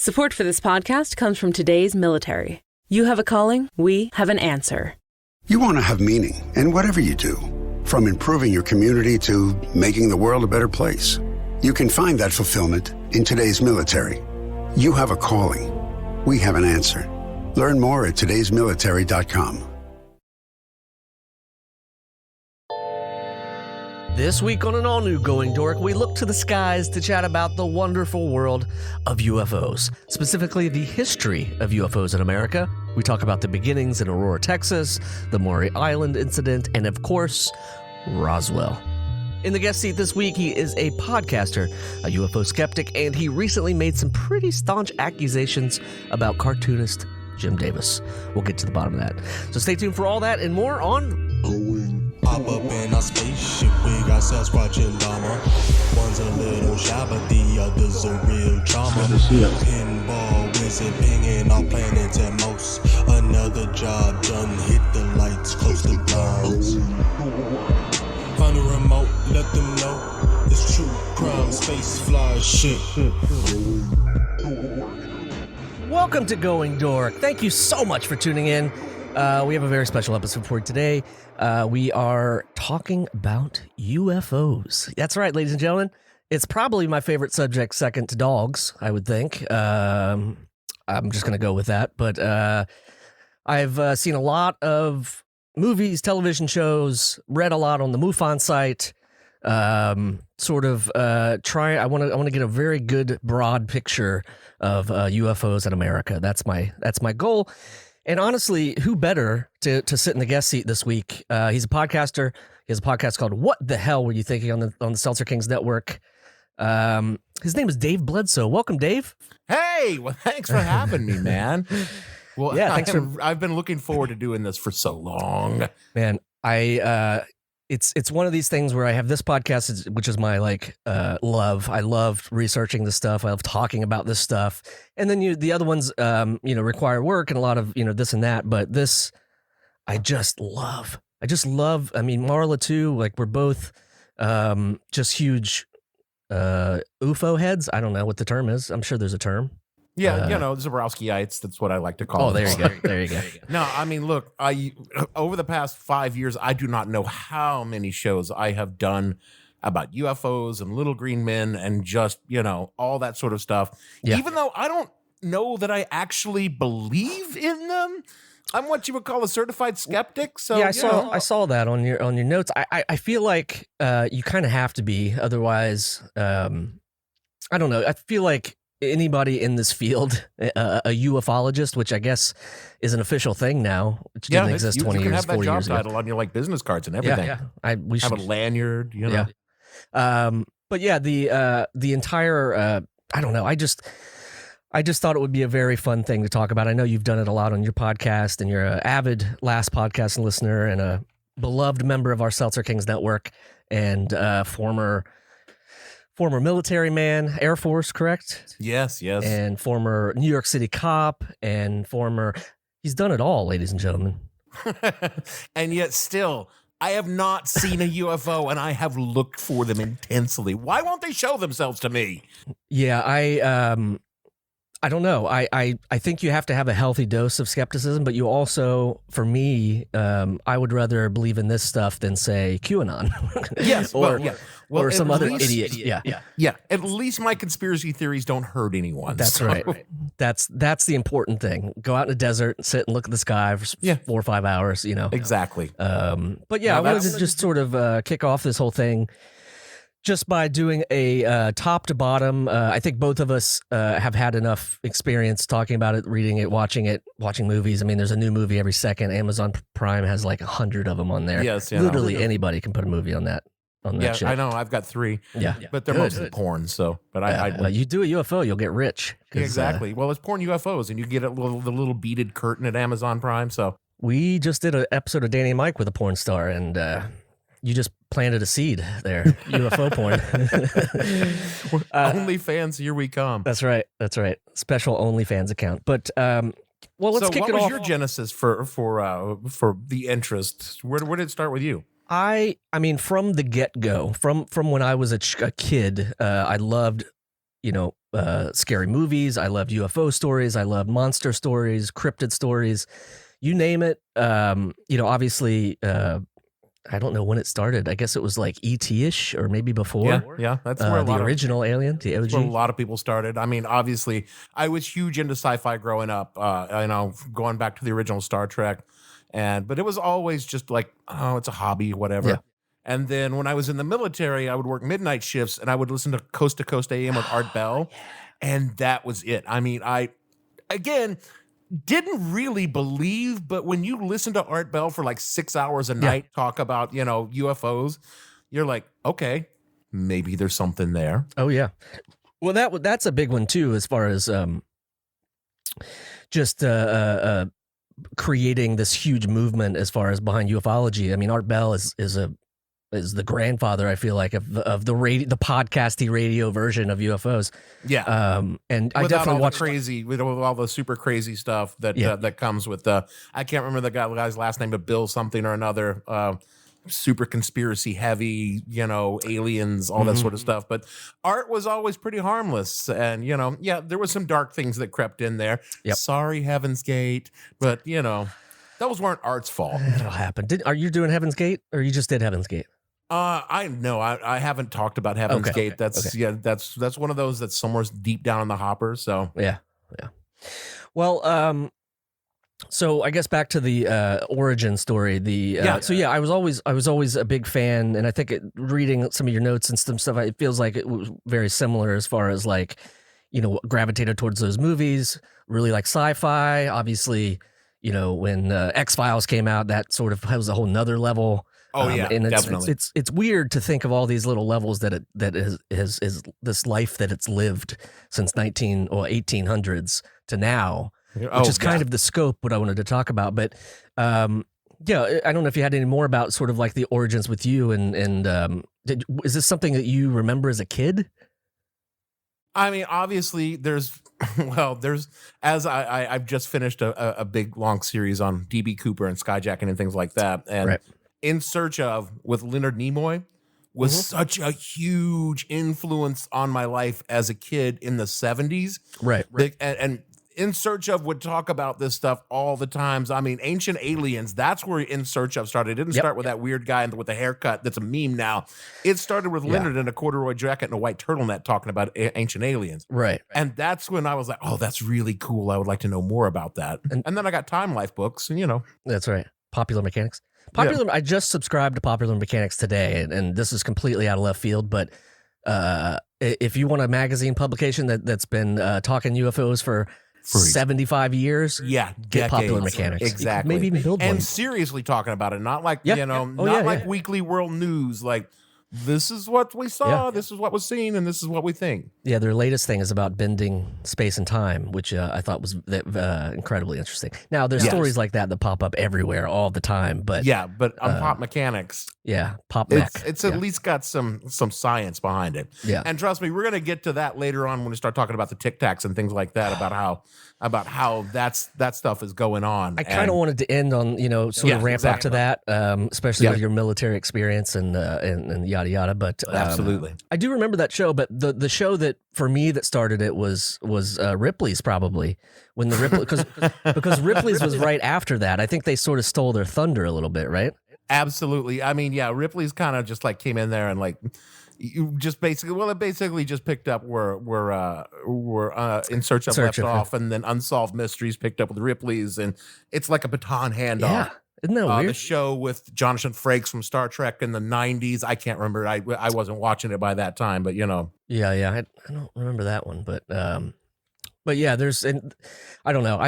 Support for this podcast comes from today's military. You have a calling, we have an answer. You want to have meaning in whatever you do, from improving your community to making the world a better place. You can find that fulfillment in today's military. You have a calling, we have an answer. Learn more at todaysmilitary.com. This week on an all-new Going Dork, we look to the skies to chat about the wonderful world of UFOs, specifically the history of UFOs in America. We talk about the beginnings in Aurora, Texas, the Mori Island incident, and of course, Roswell. In the guest seat this week, he is a podcaster, a UFO skeptic, and he recently made some pretty staunch accusations about cartoonist Jim Davis. We'll get to the bottom of that. So stay tuned for all that and more on Going. Pop up in our spaceship, we got Sasquatch and Llama. One's a little shy, but the other's a real trauma. Pinball wizard pinging our planets at most. Another job done, hit the lights, close the blinds. Find a remote, let them know it's true crime, space fly shit. Welcome to Going Dork. Thank you so much for tuning in. We have a very special episode for you today. We are talking about UFOs. That's right, ladies and gentlemen. It's probably my favorite subject, second to dogs, I would think. I'm just going to go with that. But I've seen a lot of movies, television shows, read a lot on the MUFON site. I want to get a very good broad picture of UFOs in America. That's my goal. And honestly, who better to sit in the guest seat this week? He's a podcaster. He has a podcast called "What the Hell Were You Thinking" on the Seltzer Kings Network. His name is Dave Bledsoe. Welcome, Dave. Hey, well, thanks for having me, man. Well, yeah, I've been looking forward to doing this for so long, man. It's one of these things where I have this podcast, which is my love. I love researching this stuff. I love talking about this stuff. And then the other ones, require work and a lot of, this and that. But this, I just love. I mean, Marla too, we're both just huge UFO heads. I don't know what the term is. I'm sure there's a term. Yeah, Zabrowskyites. That's what I like to call them. Oh, there you go. No, I mean, look, over the past 5 years, I do not know how many shows I have done about UFOs and little green men and just, all that sort of stuff. Yeah. Even though I don't know that I actually believe in them, I'm what you would call a certified skeptic. So yeah, I saw that on your notes. I feel like you kind of have to be, otherwise, I don't know. I feel like anybody in this field, a ufologist, which I guess is an official thing now, which didn't exist 20 years, 40 years ago. You can have that job title on your business cards and everything. Yeah. We should have a lanyard, Yeah. But yeah, the entire, I don't know. I just thought it would be a very fun thing to talk about. I know you've done it a lot on your podcast, and you're an avid Last Podcast listener and a beloved member of our Seltzer Kings Network, and former military man, Air Force, correct? Yes. And former New York City cop, and he's done it all, ladies and gentlemen. And yet still, I have not seen a UFO, and I have looked for them intensely. Why won't they show themselves to me? Yeah, I don't know. I think you have to have a healthy dose of skepticism, but you also, for me, I would rather believe in this stuff than, say, QAnon. Yes, or some other idiot. Yeah. At least my conspiracy theories don't hurt anyone. That's right. That's the important thing. Go out in the desert and sit and look at the sky for 4 or 5 hours. Exactly. But yeah, I wanted to just sort of kick off this whole thing just by doing a top to bottom. I think both of us have had enough experience talking about it, reading it, watching movies. I mean, there's a new movie every second. Amazon Prime has 100 of them on there. Yes, literally anybody can put a movie on that. Shit. I know. I've got 3. Yeah, but they're mostly porn. So, but you do a UFO, you'll get rich. Exactly. Well, it's porn UFOs, and you get the little beaded curtain at Amazon Prime. So we just did an episode of Danny and Mike with a porn star, and you just planted a seed there. UFO porn. OnlyFans, here we come. That's right. Special OnlyFans account. But let's kick it off. What was your genesis for the interest? Where did it start with you? I mean, from the get-go, from when I was a kid, I loved scary movies. I loved UFO stories. I loved monster stories, cryptid stories, you name it. Obviously, I don't know when it started. I guess it was like ET-ish or maybe before. Yeah. That's where the original Alien, the OG. That's where a lot of people started. I mean, obviously, I was huge into sci-fi growing up. Going back to the original Star Trek, but it was always just like, oh, it's a hobby, whatever. Yeah. And then when I was in the military, I would work midnight shifts and I would listen to Coast AM with Art Bell. And that was it. I mean, I didn't really believe, but when you listen to Art Bell for like 6 hours a night talk about, UFOs, you're like, okay, maybe there's something there. Oh, yeah. Well, that's a big one, too, as far as creating this huge movement as far as behind ufology. I mean, Art Bell is the grandfather, I feel like, of the podcasty radio version of UFOs. Yeah. And I definitely watched with all the super crazy stuff that comes with I can't remember the guy's last name, but Bill something or another, super conspiracy heavy, aliens, all that sort of stuff. But Art was always pretty harmless. And, there was some dark things that crept in there. Yep. Sorry, Heaven's Gate. But, those weren't Art's fault. It'll happen. Are you doing Heaven's Gate or you just did Heaven's Gate? I haven't talked about Heaven's Gate. That's one of those that's somewhere deep down in the hopper. So yeah. Well, so I guess back to the origin story. I was always a big fan, and I think reading some of your notes and some stuff, it feels like it was very similar as far as like, gravitated towards those movies. Really like sci-fi. Obviously, when X-Files came out, that sort of was a whole nother level. Oh yeah, and definitely. It's weird to think of all these little levels that is this life that it's lived since 1800s to now, which is kind of the scope what I wanted to talk about. But I don't know if you had any more about sort of like the origins with you, and is this something that you remember as a kid? I mean, obviously, as I've just finished a big long series on DB Cooper and skyjacking and things like that, and. Right. In Search Of with Leonard Nimoy was such a huge influence on my life as a kid in the 70s. Right. And In Search Of would talk about this stuff all the times. I mean, Ancient Aliens, that's where In Search Of started. It didn't start with that weird guy with the haircut that's a meme now. It started with Leonard in a corduroy jacket and a white turtleneck talking about Ancient Aliens. Right. And that's when I was like, oh, that's really cool. I would like to know more about that. And then I got Time Life books and, That's right. Popular Mechanics. I just subscribed to Popular Mechanics today, and this is completely out of left field, but if you want a magazine publication that's been talking UFOs for 75 years, get Popular Mechanics. Exactly. Maybe even build one. And seriously talking about it, not like, like Weekly World News, like, this is what we saw, this is what was seen, and this is what we think. Yeah, their latest thing is about bending space and time, which I thought was incredibly interesting. Now, there's stories like that pop up everywhere all the time, but on Pop Mechanics, Pop Mech, it's at least got some science behind it. Yeah, and trust me, we're gonna get to that later on when we start talking about the Tic Tacs and things like that, about how that stuff is going on. I kind of wanted to end on sort of ramp up to that, especially with your military experience and yada yada. But absolutely, I do remember that show. But the show that for me that started it was Ripley's, probably, when the Ripley because Ripley's was right after that. I think they sort of stole their thunder a little bit, right? Absolutely. I mean, Ripley's kind of just like came in there and like. You just basically just picked up where In Search Of left off, and then Unsolved Mysteries picked up with Ripley's, and it's like a baton handoff. Yeah, isn't that weird? The show with Jonathan Frakes from Star Trek in the 90s. I can't remember. I wasn't watching it by that time, but Yeah, I don't remember that one, but yeah, I don't know.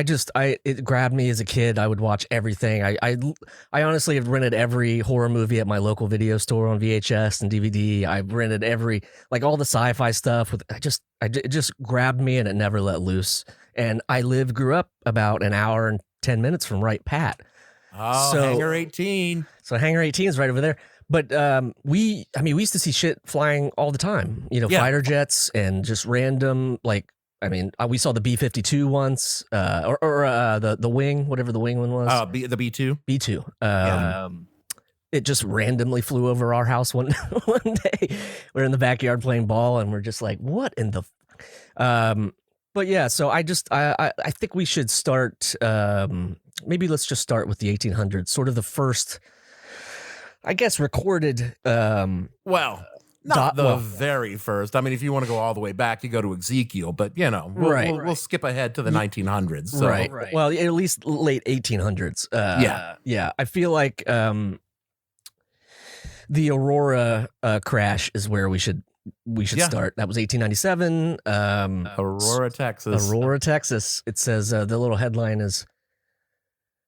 It grabbed me as a kid. I would watch everything. I honestly have rented every horror movie at my local video store on VHS and DVD. I've rented all the sci-fi stuff. It just grabbed me and it never let loose. And I grew up about an hour and 10 minutes from Wright Pat. Oh, Hangar 18. So Hangar 18 is right over there. But we used to see shit flying all the time. Fighter jets and just random we saw the B-52 once, or the wing, whatever the wing one was. The B-2? B-2. It just randomly flew over our house one day. We're in the backyard playing ball, and we're just like, what in the But yeah, so I think we should start. Maybe let's just start with the 1800s, sort of the first, I guess, recorded. Not the very first. I mean, if you want to go all the way back, you go to Ezekiel, but we'll skip ahead to the 1900s. So. Right. Well, at least late 1800s. Yeah. I feel like the Aurora crash is where we should start. That was 1897. Aurora, Texas. Aurora, Texas. It says the little headline is,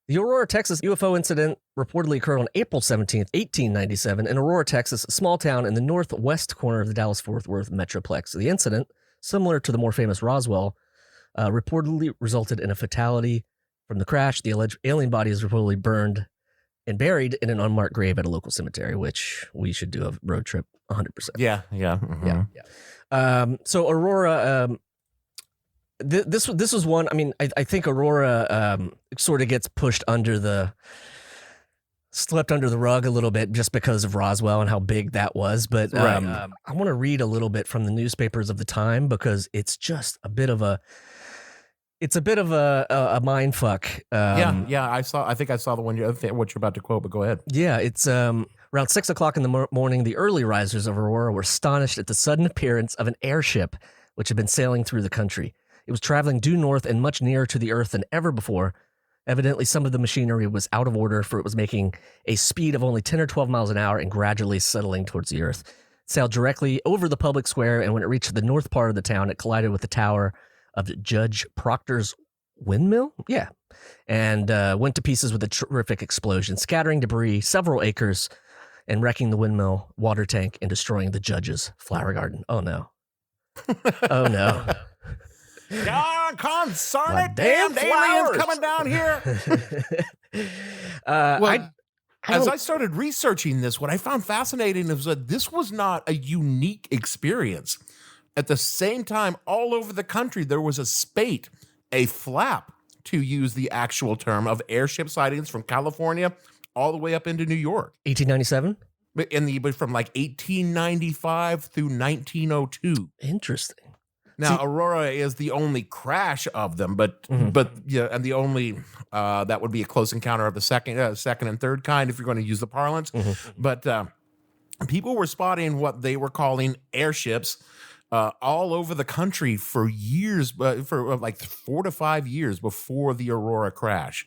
the Aurora, Texas UFO incident reportedly occurred on April 17th, 1897 in Aurora, Texas, a small town in the northwest corner of the Dallas-Fort Worth Metroplex. The incident, similar to the more famous Roswell, reportedly resulted in a fatality from the crash. The alleged alien body is reportedly burned and buried in an unmarked grave at a local cemetery, which we should do a road trip 100%. Yeah. So Aurora... This was one. I mean, I think Aurora sort of gets swept under the rug a little bit just because of Roswell and how big that was. But I want to read a little bit from the newspapers of the time because it's just a bit of a mind fuck. I think I saw the one what you're about to quote, but go ahead. Yeah, it's around 6:00 in the morning. The early risers of Aurora were astonished at the sudden appearance of an airship which had been sailing through the country. It was traveling due north and much nearer to the Earth than ever before. Evidently, some of the machinery was out of order, for it was making a speed of only 10 or 12 miles an hour and gradually settling towards the Earth. It sailed directly over the public square, and when it reached the north part of the town, it collided with the tower of Judge Proctor's windmill? Yeah. And went to pieces with a terrific explosion, scattering debris several acres and wrecking the windmill, water tank, and destroying the judge's flower garden. Oh, no. Oh, no. Concern it, damn aliens coming down here. As I started researching this, what I found fascinating is that this was not a unique experience. At the same time, all over the country, there was a spate, a flap, to use the actual term, of airship sightings from California all the way up into New York. 1897? But from like 1895 through 1902. Interesting. Now, Aurora is the only crash of them, but yeah, and the only that would be a close encounter of the second and third kind, if you're going to use the parlance. But people were spotting what they were calling airships all over the country for years, for like 4 to 5 years before the Aurora crash,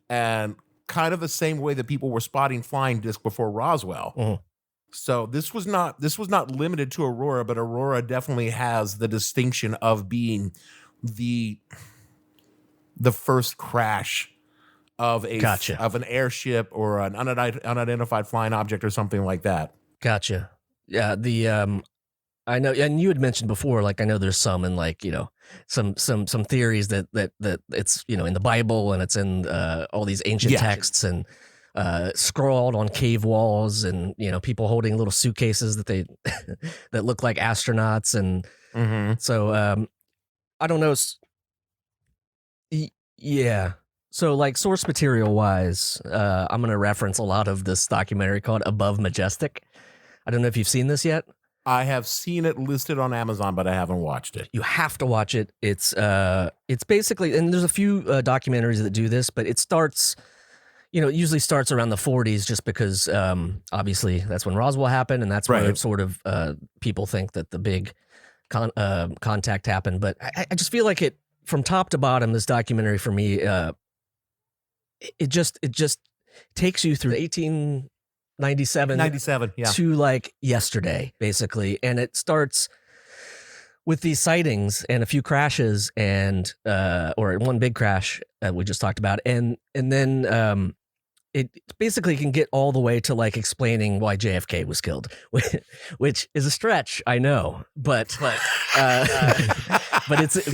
and kind of the same way that people were spotting flying discs before Roswell. So this was not limited to Aurora, but Aurora definitely has the distinction of being the first crash of an airship or an unidentified flying object or something like that. Gotcha. Yeah, I know, and you had mentioned before, like, I know there's some in, like, you know, some theories that it's, you know, in the Bible, and it's in all these ancient texts, and scrawled on cave walls, and, you know, people holding little suitcases that they that look like astronauts, and so I don't know. Yeah. So, like, source material wise, I'm going to reference a lot of this documentary called Above Majestic. I don't know if you've seen this yet. I have seen it listed on Amazon, but I haven't watched it. You have to watch it. It's basically, and there's a few documentaries that do this, but it starts, you know, it usually starts around the 40s, just because obviously that's when Roswell happened, and that's where sort of people think that the big contact happened. But I just feel like it, from top to bottom, this documentary for me, it just takes you through 1897 to like yesterday, basically. And it starts with these sightings and a few crashes, and or one big crash we just talked about, and then it basically can get all the way to like explaining why JFK was killed, which is a stretch, I know, but it's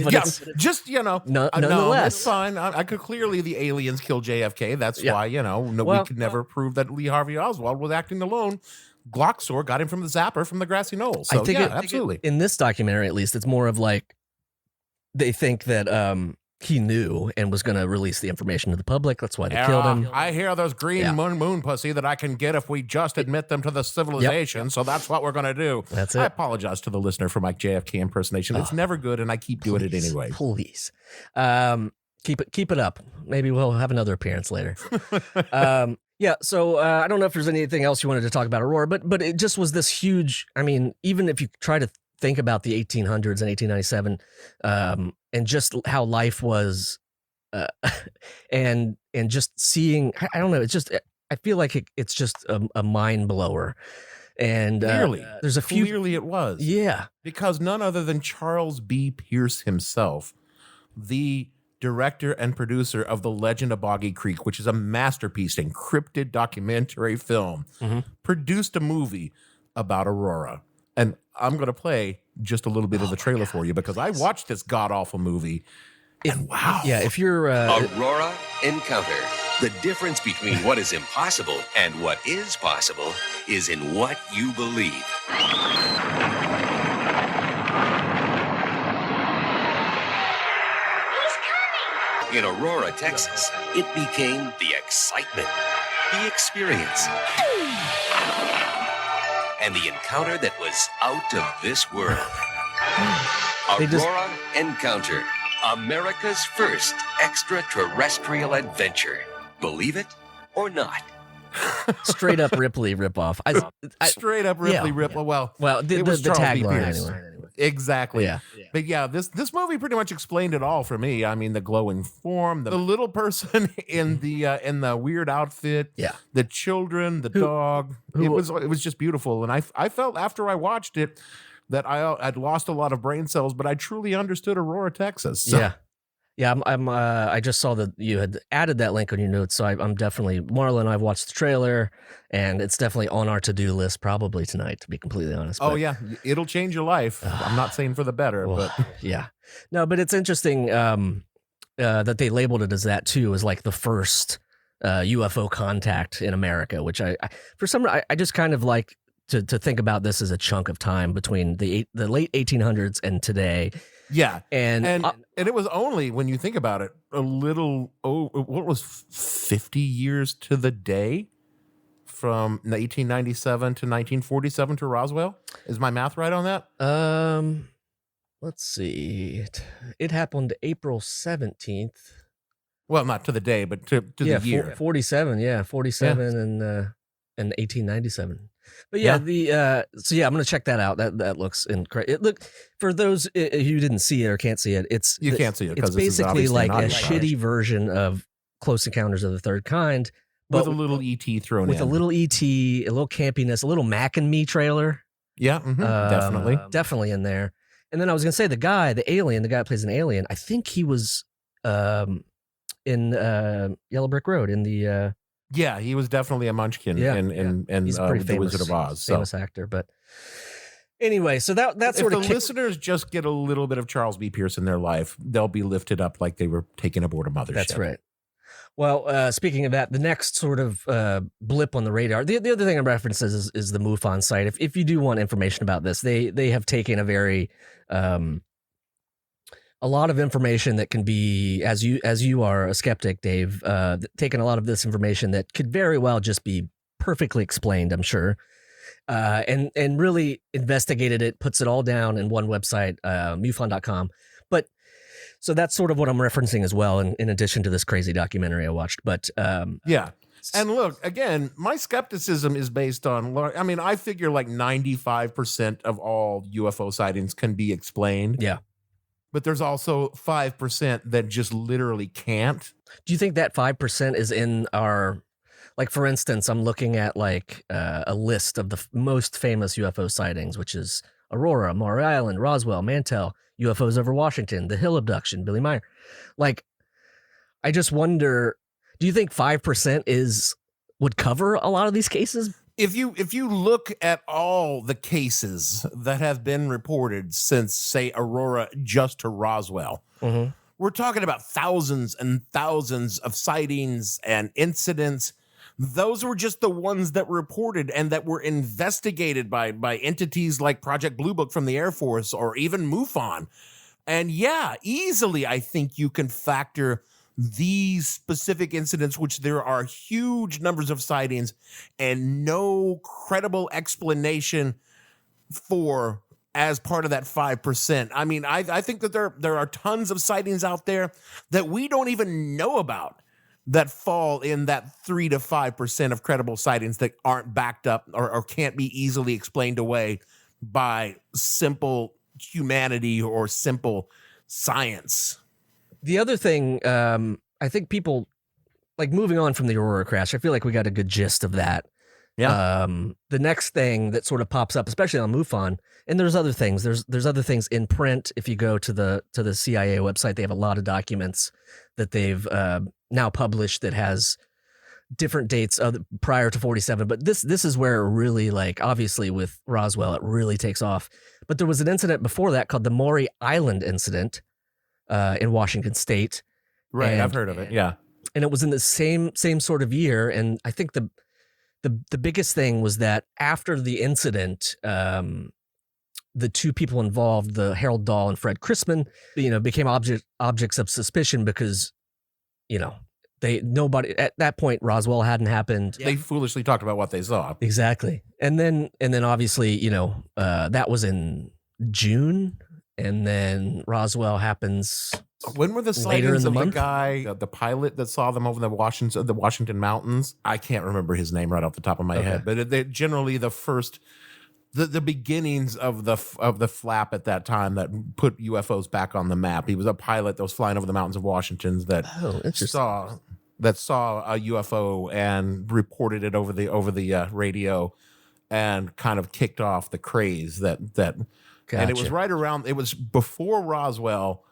just, you know, nonetheless, no, that's fine. I could clearly, the aliens killed JFK. That's why, you know, we could never prove that Lee Harvey Oswald was acting alone. Glocksaw got him from the zapper from the grassy knoll. So, I think absolutely. In this documentary, at least, it's more of like, they think that he knew and was going to release the information to the public. That's why they killed him. I hear those green moon pussy that I can get if we just admit them to the civilization. So that's what we're going to do. That's it. I apologize to the listener for my JFK impersonation. It's never good, and I keep doing it anyway. Please. Keep it up. Maybe we'll have another appearance later. Yeah, so I don't know if there's anything else you wanted to talk about Aurora, but it just was this huge, I mean, even if you try to think about the 1800s and 1897, and just how life was, and just seeing, I don't know, it's just, I feel like it's just a mind blower. And there's a few. Clearly it was. Yeah. Because none other than Charles B. Pierce himself, the director and producer of The Legend of Boggy Creek, which is a masterpiece, encrypted documentary film, produced a movie about Aurora. And I'm going to play just a little bit of the trailer for you because I watched this god-awful movie. And wow. Yeah, if you're... Aurora Encounter. The difference between what is impossible and what is possible is in what you believe. In Aurora, Texas, it became the excitement, the experience, and the encounter that was out of this world. Aurora Encounter, America's first extraterrestrial adventure. Believe it or not. Straight up Ripley ripoff. Straight up Ripley ripoff. Well, the tagline anyway. Exactly. Yeah. But yeah, this movie pretty much explained it all for me. I mean, the glowing form, the little person in the weird outfit, the children, the dog. It was just beautiful. And I felt after I watched it that I'd lost a lot of brain cells, but I truly understood Aurora, Texas. So. Yeah, I just saw that you had added that link on your notes, so I'm definitely, Marla and I've watched the trailer, and it's definitely on our to-do list probably tonight, to be completely honest. Oh, yeah, it'll change your life. I'm not saying for the better, but... Yeah. No, but it's interesting that they labeled it as that, too, as like the first UFO contact in America, which I for some reason, I just kind of like to think about this as a chunk of time between the late 1800s and today. Yeah, and it was only, when you think about it, a little, what was 50 years to the day from 1897 to 1947 to Roswell? Is my math right on that? Let's see. It happened April 17th. Well, not to the day, but to the year. 47, 47 and 1897. But I'm gonna check that out. That looks incredible. Look, for those who didn't see it or can't see it, you can't see it. It's basically like a shitty version of Close Encounters of the Third Kind, but with a little ET thrown in, with a little ET, a little campiness, a little Mac and Me trailer. Yeah, definitely in there. And then I was gonna say the guy who plays an alien. I think he was in Yellow Brick Road in the. Yeah, he was definitely a munchkin in he's pretty The Wizard of Oz. Famous actor, but anyway, so that's sort of... If the listeners just get a little bit of Charles B. Pierce in their life, they'll be lifted up like they were taken aboard a mothership. That's right. Well, speaking of that, the next sort of blip on the radar, the other thing I'm referencing is the MUFON site. If you do want information about this, they have taken a very... a lot of information that can be, as you are a skeptic, Dave, taking a lot of this information that could very well just be perfectly explained, I'm sure, and really investigated it, puts it all down in one website, MUFON.com. But so that's sort of what I'm referencing as well, in addition to this crazy documentary I watched. But yeah. And look, again, my skepticism is based on, I mean, I figure like 95% of all UFO sightings can be explained. Yeah. But there's also 5% that just literally can't. Do you think that 5% is in our, like, for instance, I'm looking at like a list of the most famous UFO sightings, which is Aurora, Mori Island, Roswell, Mantell, UFOs over Washington, the Hill abduction, Billy Meyer. Like, I just wonder, do you think 5% would cover a lot of these cases? If you look at all the cases that have been reported since, say, Aurora just to Roswell, we're talking about thousands and thousands of sightings and incidents. Those were just the ones that were reported and that were investigated by entities like Project Blue Book from the Air Force or even MUFON. And yeah, easily, I think you can factor these specific incidents, which there are huge numbers of sightings and no credible explanation for, as part of that 5%. I mean, I think that there are tons of sightings out there that we don't even know about that fall in that 3 to 5% of credible sightings that aren't backed up or can't be easily explained away by simple humanity or simple science. The other thing, I think people, like, moving on from the Aurora crash, I feel like we got a good gist of that. Yeah. The next thing that sort of pops up, especially on MUFON, and there's other things. There's other things in print. If you go to the CIA website, they have a lot of documents that they've now published that has different dates prior to 47. But this is where it really, like, obviously with Roswell, it really takes off. But there was an incident before that called the Mori Island incident in Washington State. Right, I've heard of it. Yeah, and it was in the same sort of year. And I think the biggest thing was that after the incident, the two people involved, the Harold Dahl and Fred Chrisman, became objects of suspicion because, nobody at that point, Roswell hadn't happened. They foolishly talked about what they saw. Exactly. And then obviously, that was in June, and then Roswell happens. When were the sightings of the guy, the pilot that saw them over the Washington Mountains? I can't remember his name right off the top of my head, but they generally the beginnings of the flap at that time that put UFOs back on the map. He was a pilot that was flying over the mountains of Washington that saw a UFO and reported it over the radio, and kind of kicked off the craze that Gotcha. And it was right around. It was before Roswell,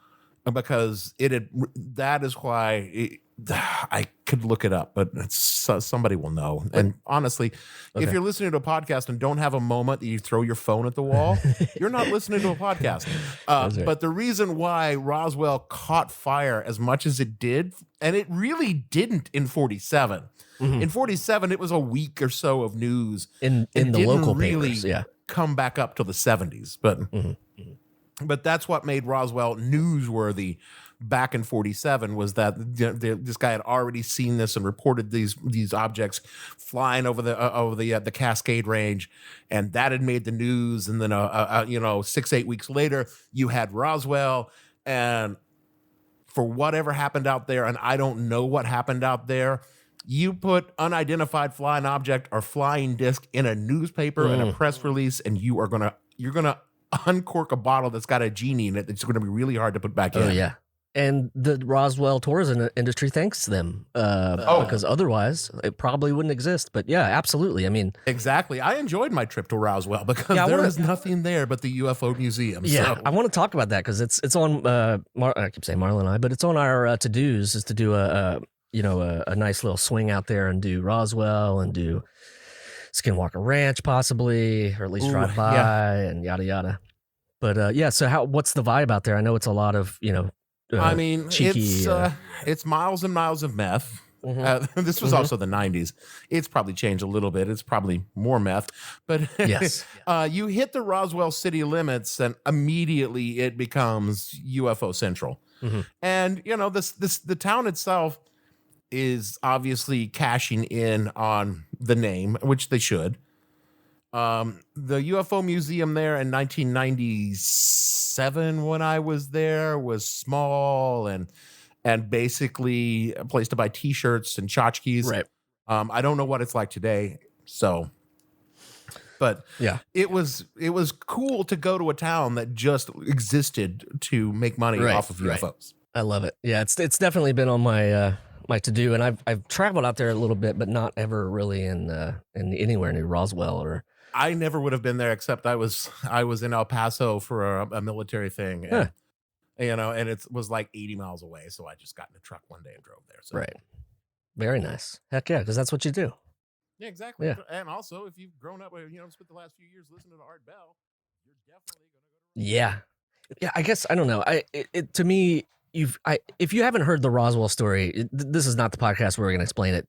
because that is why I could look it up, but somebody will know. And honestly, if you're listening to a podcast and don't have a moment that you throw your phone at the wall, you're not listening to a podcast. Right. But the reason why Roswell caught fire as much as it did, and it really didn't in 47. Mm-hmm. In 47, it was a week or so of news in the local papers. Yeah, come back up to the 70s, but. Mm-hmm. But that's what made Roswell newsworthy back in 47, was that this guy had already seen this and reported these objects flying over the Cascade Range, and that had made the news. And then 6-8 weeks later, you had Roswell, and for whatever happened out there, and I don't know what happened out there, you put unidentified flying object or flying disc in a newspaper and a press release, and you're gonna uncork a bottle that's got a genie in it that's going to be really hard to put back in. Oh, yeah. And the Roswell tourism industry thanks them because otherwise it probably wouldn't exist. But yeah, absolutely. I mean, exactly. I enjoyed my trip to Roswell because there is nothing there but the Ufo Museum. Yeah, so. I want to talk about that because it's on. I keep saying Marla and I, but it's on our to-dos is to do a nice little swing out there and do Roswell and do Skinwalker Ranch possibly, or at least drive by and yada yada. But so what's the vibe out there? I know it's a lot of I mean, cheeky, it's miles and miles of meth. Mm-hmm. This was also the 90s. It's probably changed a little bit. It's probably more meth. But yes, you hit the Roswell city limits, and immediately it becomes UFO Central. Mm-hmm. And the town itself is obviously cashing in on the name, which they should. The UFO Museum there in 1997, when I was there, was small and basically a place to buy T-shirts and tchotchkes. Right. I don't know what it's like today, but yeah, it was cool to go to a town that just existed to make money off of UFOs. Right. I love it. Yeah, it's definitely been on my to do, and I've traveled out there a little bit, but not ever really in anywhere near Roswell or. I never would have been there, except I was in El Paso for a military thing, and, and it was like 80 miles away. So I just got in a truck one day and drove there. So. Right. Very nice. Heck yeah, because that's what you do. Yeah, exactly. Yeah. And also, if you've grown up, spent the last few years listening to Art Bell, you're definitely going to go to. Yeah. I guess I don't know. To me, if you haven't heard the Roswell story, this is not the podcast where we're going to explain it.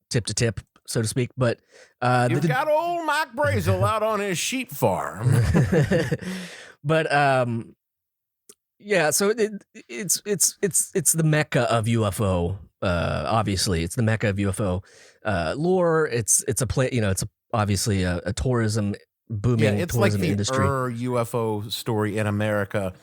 Tip to tip, so to speak. But you've got old Mike Brazel out on his sheep farm. But Yeah, so it's the mecca of UFO. Obviously, it's the mecca of UFO lore. It's obviously a tourism booming it's tourism like the industry. UFO story in America.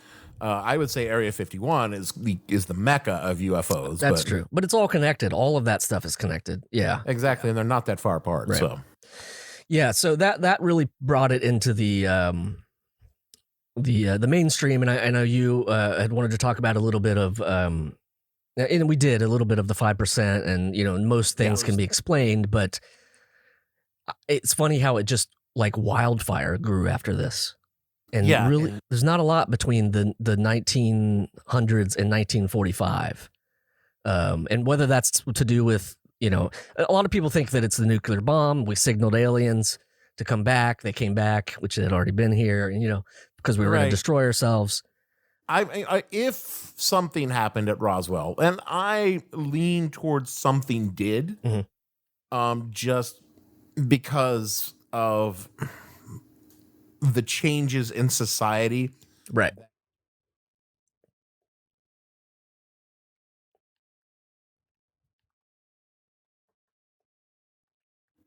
I would say Area 51 is the mecca of UFOs. That's true, but it's all connected. All of that stuff is connected. Yeah, exactly, and they're not that far apart. Right. So, yeah, so that really brought it into the mainstream, and I know you had wanted to talk about a little bit of, and we did a little bit of the 5%, and most things can be explained, but it's funny how it just like wildfire grew after this. And really, there's not a lot between the 1900s and 1945. And whether that's to do with, a lot of people think that it's the nuclear bomb. We signaled aliens to come back. They came back, which had already been here, and, because we were going to destroy ourselves. I if something happened at Roswell, and I lean towards something did, just because of the changes in society. Right.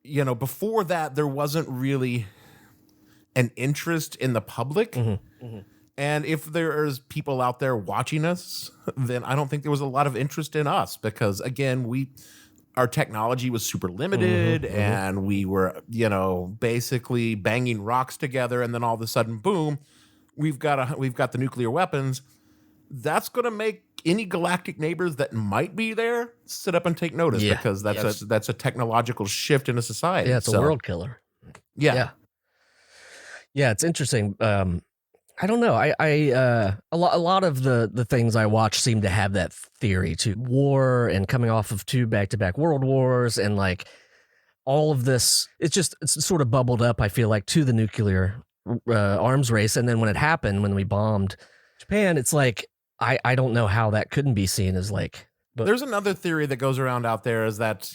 Before that, there wasn't really an interest in the public. And if there's people out there watching us, then I don't think there was a lot of interest in us because, again, our technology was super limited and we were, basically banging rocks together. And then all of a sudden, boom, we've got the nuclear weapons. That's going to make any galactic neighbors that might be there sit up and take notice because that's a technological shift in a society. Yeah, it's a world killer. Yeah, it's interesting. I don't know. A lot of the things I watch seem to have that theory too. War and coming off of 2 back-to-back world wars and like all of this. It's sort of bubbled up, I feel like, to the nuclear arms race. And then when it happened, when we bombed Japan, it's like, I don't know how that couldn't be seen as like. But there's another theory that goes around out there is that,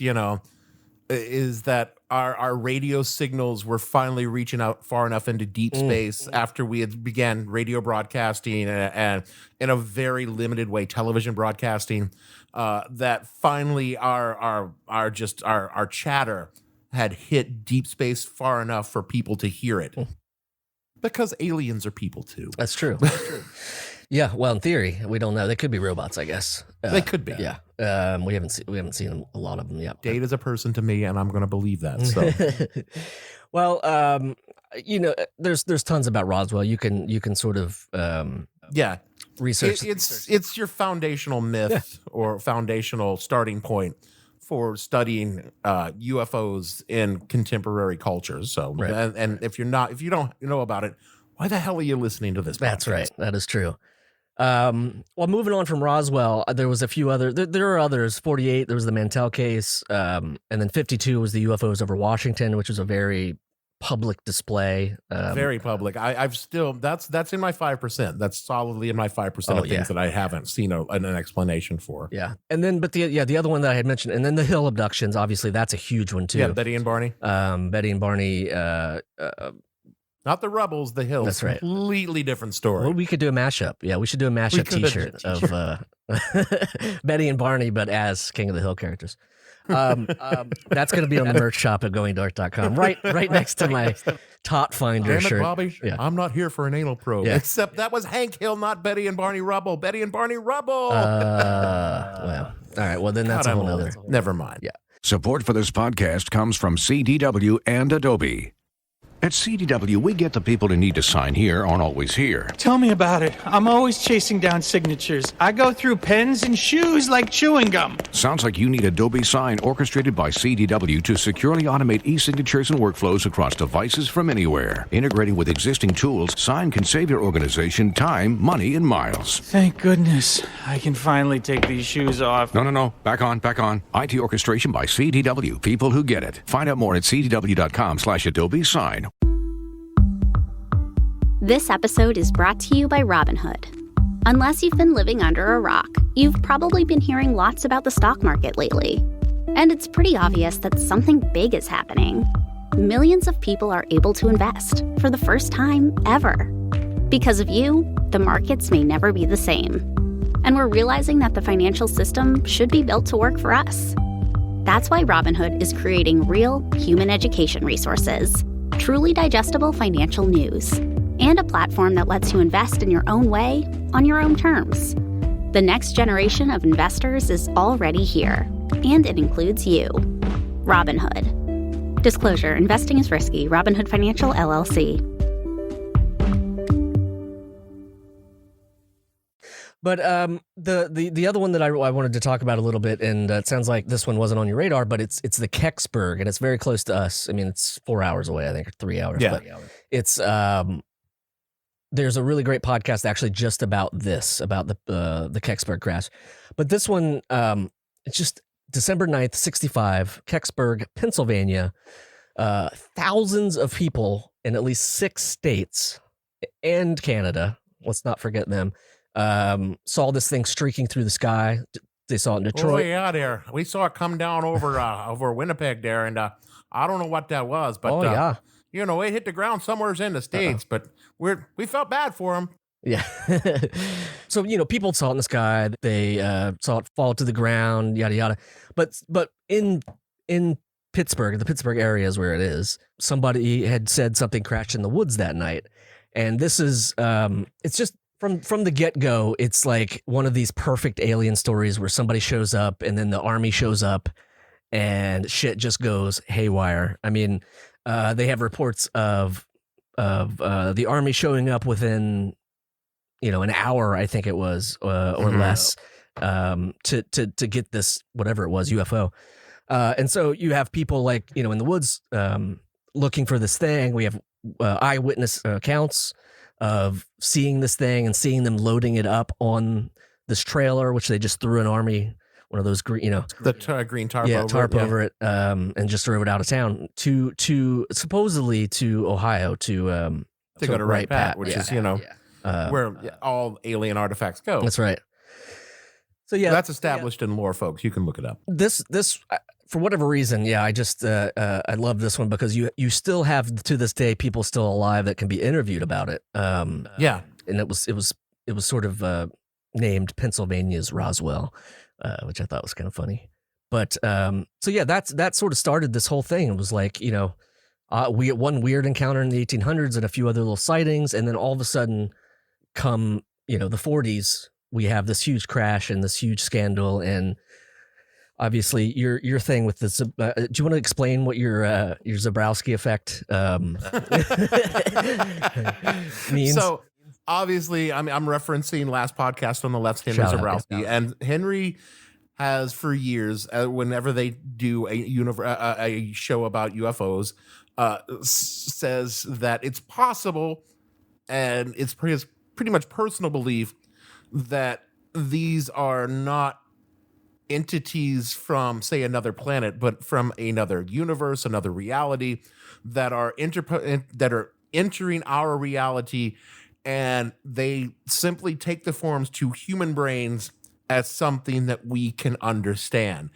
is that our radio signals were finally reaching out far enough into deep space after we had began radio broadcasting and in a very limited way television broadcasting, that finally our chatter had hit deep space far enough for people to hear it. Because aliens are people too. That's true. Yeah, well, in theory, we don't know. They could be robots, I guess. They could be. Yeah. We haven't seen a lot of them yet. Date is a person to me, and I'm going to believe that. So, well, there's tons about Roswell. You can sort of research. It's your foundational myth or foundational starting point for studying UFOs in contemporary cultures. So, and if you don't know about it, why the hell are you listening to this podcast? That's right. That is true. Well, moving on from Roswell, there was a few other. There are others. 48. There was the Mantell case, and then 52 was the UFOs over Washington, which was a very public display. Very public. I've still that's in my 5%. That's solidly in my 5% of things that I haven't seen an explanation for. Yeah, and then the other one that I had mentioned, and then the Hill abductions. Obviously, that's a huge one too. Yeah, Betty and Barney. Not the Rebels, the Hills. That's right. Completely different story. Well, we could do a mashup. Yeah, we should do a mashup T-shirt of Betty and Barney, but as King of the Hill characters. That's going to be on the merch shop at goingdark.com. Right next to my Tot Finder shirt. Bobby, I'm not here for an anal probe. Yeah. Except that was Hank Hill, not Betty and Barney Rubble. Betty and Barney Rubble. Well, all right. Well, then that's a whole other. Never mind. Yeah. Support for this podcast comes from CDW and Adobe. At CDW, we get the people who need to sign here aren't always here. Tell me about it. I'm always chasing down signatures. I go through pens and shoes like chewing gum. Sounds like you need Adobe Sign orchestrated by CDW to securely automate e-signatures and workflows across devices from anywhere. Integrating with existing tools, Sign can save your organization time, money, and miles. Thank goodness. I can finally take these shoes off. No. Back on. IT orchestration by CDW. People who get it. Find out more at cdw.com/Adobe Sign. This episode is brought to you by Robinhood. Unless you've been living under a rock, you've probably been hearing lots about the stock market lately. And it's pretty obvious that something big is happening. Millions of people are able to invest for the first time ever. Because of you, the markets may never be the same. And we're realizing that the financial system should be built to work for us. That's why Robinhood is creating real human education resources, truly digestible financial news, and a platform that lets you invest in your own way, on your own terms. The next generation of investors is already here, and it includes you. Robinhood. Disclosure: investing is risky. Robinhood Financial, LLC. But the other one that I wanted to talk about a little bit, and it sounds like this one wasn't on your radar, but it's the Kecksburg, and it's very close to us. I mean, it's 4 hours away, I think, or 3 hours. Yeah. But it's there's a really great podcast actually just about this, about the Kecksburg crash. But this one, it's just December 9th, 1965, Kecksburg, Pennsylvania. Thousands of people in at least 6 states and Canada, let's not forget them, saw this thing streaking through the sky. They saw it in Detroit. Oh yeah, there. We saw it come down over Winnipeg there, and I don't know what that was, but yeah. It hit the ground somewhere in the States, but we felt bad for them. Yeah. So, people saw it in the sky. They saw it fall to the ground, yada, yada. But in Pittsburgh, the Pittsburgh area is where it is. Somebody had said something crashed in the woods that night. And this is, it's just, From the get-go, it's like one of these perfect alien stories where somebody shows up and then the army shows up and shit just goes haywire. I mean, they have reports of the army showing up within, an hour, I think it was, or less, to get this, whatever it was, UFO. And so you have people like, in the woods looking for this thing. We have eyewitness accounts of seeing this thing and seeing them loading it up on this trailer, which they just threw an army, one of those green, green tarp, over it, and just drove it out of town to supposedly to Ohio to go to Wright Pat, which is where all alien artifacts go. That's right. So that's established in lore, folks. You can look it up. This for whatever reason, I just I love this one because you still have to this day people still alive that can be interviewed about it. And it was sort of named Pennsylvania's Roswell, which I thought was kind of funny. But that sort of started this whole thing. It was like we had one weird encounter in the 1800s and a few other little sightings, and then all of a sudden, come the 40s, we have this huge crash and this huge scandal and. Obviously, your thing with this. Do you want to explain what your Zabrowski effect means? So, obviously, I'm referencing last podcast on the left's Henry Zabrowski, and Henry has for years, whenever they do a show about UFOs, says that it's possible, and it's pretty much personal belief that these are not entities from, say, another planet, but from another universe, another reality that are entering our reality, and they simply take the forms to human brains as something that we can understand.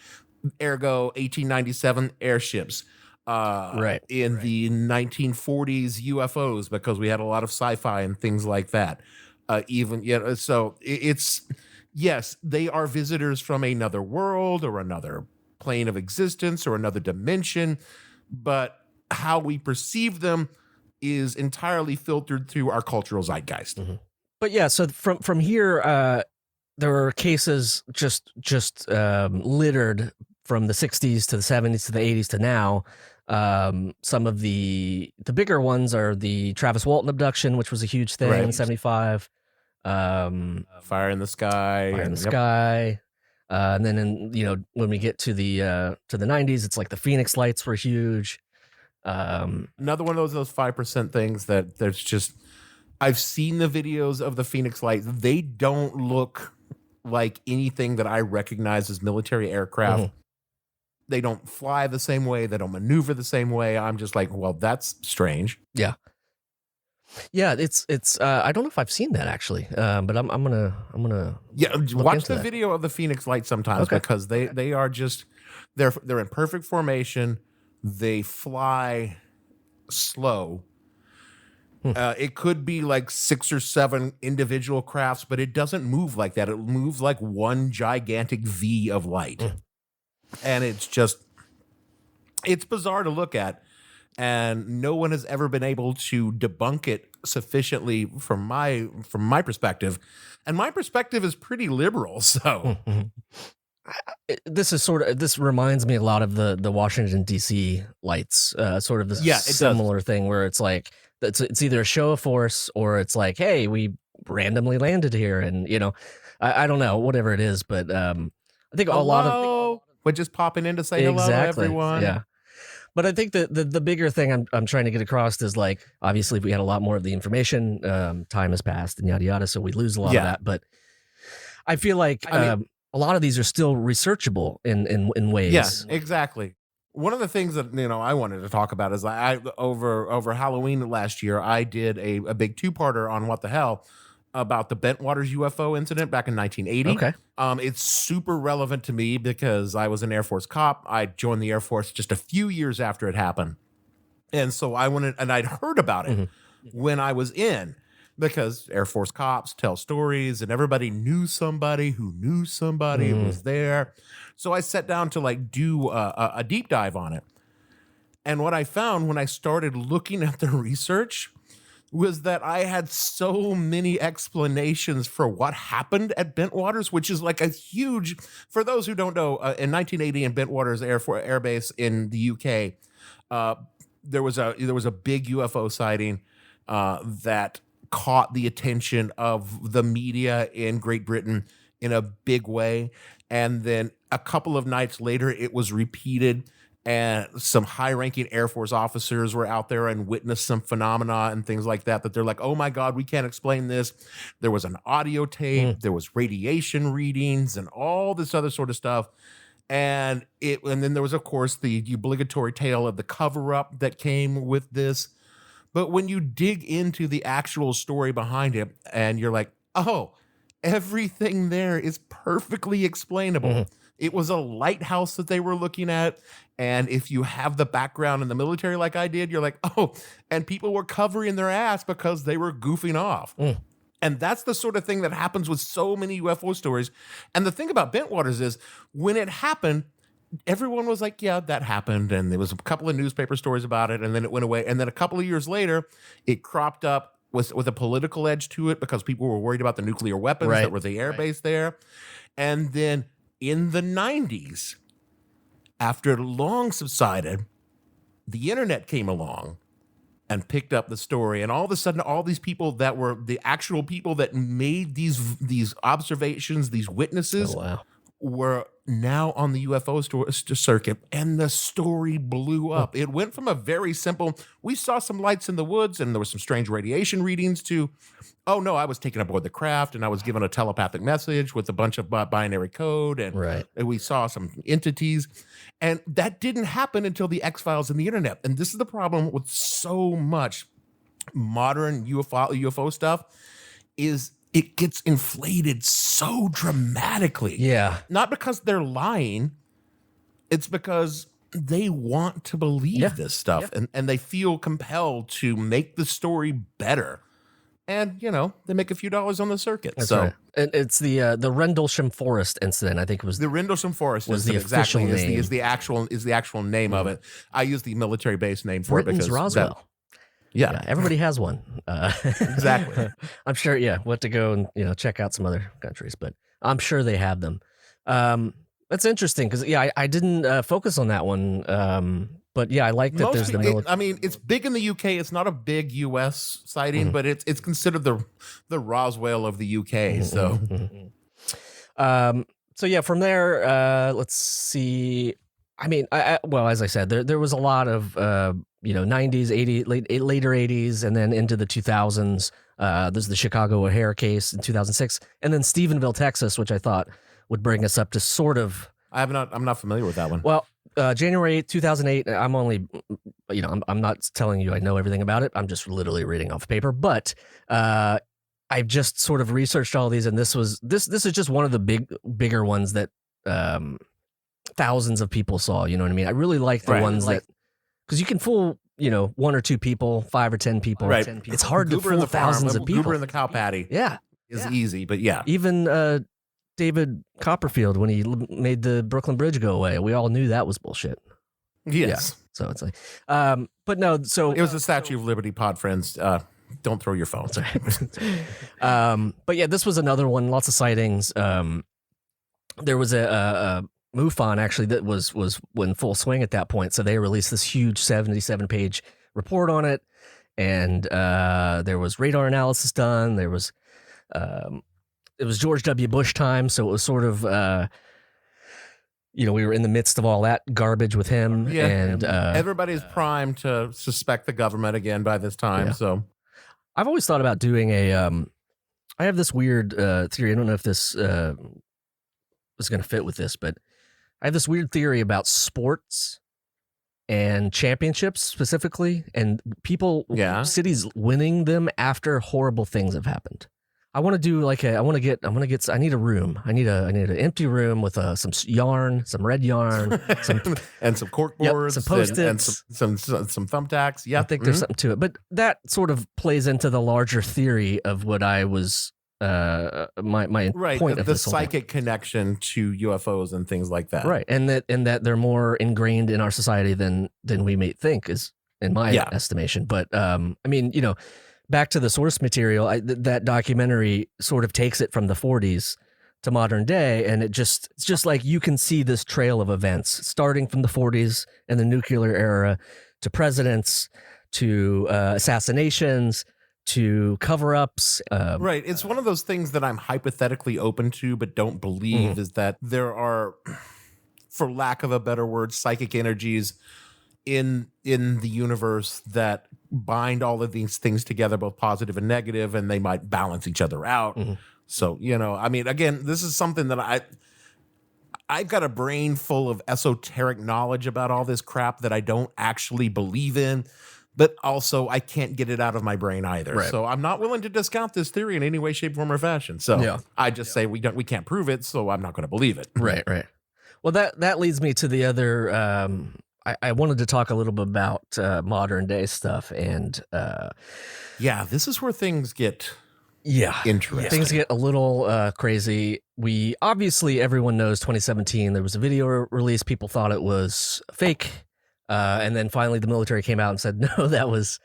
Ergo, 1897 airships. In the 1940s UFOs, because we had a lot of sci-fi and things like that. So it's. Yes, they are visitors from another world or another plane of existence or another dimension, but how we perceive them is entirely filtered through our cultural zeitgeist. Mm-hmm. But so from here, there are cases just littered from the 60s to the 70s to the 80s to now. Some of the bigger ones are the Travis Walton abduction, which was a huge thing in 75. Fire in the sky, and then when we get to the 90s, it's like the Phoenix lights were huge. Another one of those 5% things that there's just, I've seen the videos of the Phoenix lights. They don't look like anything that I recognize as military aircraft. Mm-hmm. They don't fly the same way. They don't maneuver the same way. I'm just like, well, that's strange. Yeah. Yeah, it's I don't know if I've seen that actually, but I'm gonna watch the video of the Phoenix light sometimes, because they are just they're in perfect formation. They fly slow, It could be like 6 or 7 individual crafts, but it doesn't move like that. It moves like one gigantic V of light. And it's bizarre to look at. And no one has ever been able to debunk it sufficiently from my perspective. And my perspective is pretty liberal. So this reminds me a lot of the Washington D.C. lights, sort of this similar thing where it's like, it's either a show of force or it's like, hey, we randomly landed here, and I don't know, whatever it is, but I think a lot of we're just popping in to say hello to everyone. Yeah, but I think the bigger thing I'm trying to get across is, like, obviously we had a lot more of the information, time has passed and yada yada, so we lose a lot of that. But I feel like a lot of these are still researchable in ways. Yes, exactly. One of the things that I wanted to talk about is over Halloween last year, I did a big 2-parter on What the Hell about the Bentwaters UFO incident back in 1980. Okay. It's super relevant to me because I was an Air Force cop. I joined the Air Force just a few years after it happened. And so I went and I'd heard about it when I was in, because Air Force cops tell stories and everybody knew somebody who knew somebody who was there. So I sat down to do a deep dive on it. And what I found when I started looking at the research was that I had so many explanations for what happened at Bentwaters, which is like a huge, for those who don't know, in 1980 in Bentwaters Air Base in the UK, there was a big UFO sighting that caught the attention of the media in Great Britain in a big way. And then a couple of nights later, it was repeated, and some high-ranking Air Force officers were out there and witnessed some phenomena and things like that they're like, oh my God, we can't explain this. There was an audio tape, there was radiation readings and all this other sort of stuff. And then there was, of course, the obligatory tale of the cover-up that came with this. But when you dig into the actual story behind it, and you're like, oh, everything there is perfectly explainable. It was a lighthouse that they were looking at. And if you have the background in the military like I did, you're like, oh, and people were covering their ass because they were goofing off. And that's the sort of thing that happens with so many UFO stories. And the thing about Bentwaters is, when it happened, everyone was like, yeah, that happened. And there was a couple of newspaper stories about it, and then it went away. And then a couple of years later, it cropped up with a political edge to it because people were worried about the nuclear weapons that were the air base there. And then in the 90s, after it long subsided, the internet came along and picked up the story. And all of a sudden, all these people that were the actual people that made these observations, these witnesses, were now on the UFO circuit, and the story blew up. It went from a very simple, we saw some lights in the woods and there was some strange radiation readings, to, oh no, I was taken aboard the craft and I was given a telepathic message with a bunch of binary code, and we saw some entities. And that didn't happen until the X-Files and the internet. And this is the problem with so much modern UFO stuff, is it gets inflated so dramatically. Yeah. Not because they're lying. It's because they want to believe this stuff. And they feel compelled to make the story better. And, they make a few dollars on the circuit. That's right. And it's the Rendlesham Forest incident, I think it was. The Rendlesham Forest was the official name. Is the actual name of it. I use the military base name for Britain's it because Roswell. Yeah, everybody has one. Exactly. I'm sure. Yeah, we'll have to go and check out some other countries, but I'm sure they have them. That's interesting because I didn't focus on that one. But yeah, I like that there's the military. It's big in the UK. It's not a big US sighting, but it's considered the Roswell of the UK. So, so yeah, from there, let's see. Well, as I said, there was a lot of 90s, 80s, later 80s, and then into the 2000s. There's the Chicago O'Hare case in 2006, and then Stephenville, Texas, which I thought would bring us up to sort of. I'm not familiar with that one. Well, January 8th, 2008. I'm only, I'm not telling you I know everything about it. I'm just literally reading off paper. But I've just sort of researched all these, and this is just one of the bigger ones that thousands of people saw. You know what I mean? I really like the ones that, because you can fool 1 or 2 people, 5 or 10 people. Right. It's hard to Goober in fool the farm, thousands of people. Goober in the cow patty is easy, but yeah. Even David Copperfield, when he made the Brooklyn Bridge go away, we all knew that was bullshit. Yes. Yeah. So it's like, but no, so. It was the Statue of Liberty, pod friends. Don't throw your phone. But yeah, this was another one, lots of sightings. There was a MUFON actually that was in full swing at that point. So they released this huge 77-page report on it. And there was radar analysis done. There was, it was George W. Bush time. So it was sort of, we were in the midst of all that garbage with him. Yeah. And everybody's primed to suspect the government again by this time. Yeah. So I've always thought about doing I have this weird theory. I don't know if this is going to fit with this, but I have this weird theory about sports and championships specifically, and cities winning them after horrible things have happened. I want to do I need a room. I need an empty room with some yarn, some red yarn, and some cork boards, some Post-its, and some thumbtacks. Yeah, I think there's something to it, but that sort of plays into the larger theory of what I was my point of the this whole psychic connection to UFOs and things like that. Right, and that they're more ingrained in our society than we may think, is in my estimation. But back to the source material, that documentary sort of takes it from the 40s to modern day, and it's just like you can see this trail of events starting from the 40s and the nuclear era to presidents to assassinations to cover-ups. Right. It's one of those things that I'm hypothetically open to but don't believe is that there are, for lack of a better word, psychic energies in the universe that bind all of these things together, both positive and negative, and they might balance each other out. So, again, this is something that I've got a brain full of esoteric knowledge about all this crap that I don't actually believe in, but also I can't get it out of my brain either. Right. So I'm not willing to discount this theory in any way, shape, form, or fashion. So I just say we can't prove it, so I'm not going to believe it. Right. Well, that leads me to the other. I wanted to talk a little bit about modern day stuff, and this is where things get interesting. Things get a little crazy. We obviously, everyone knows 2017 there was a video released. People thought it was fake, and then finally the military came out and said no, that was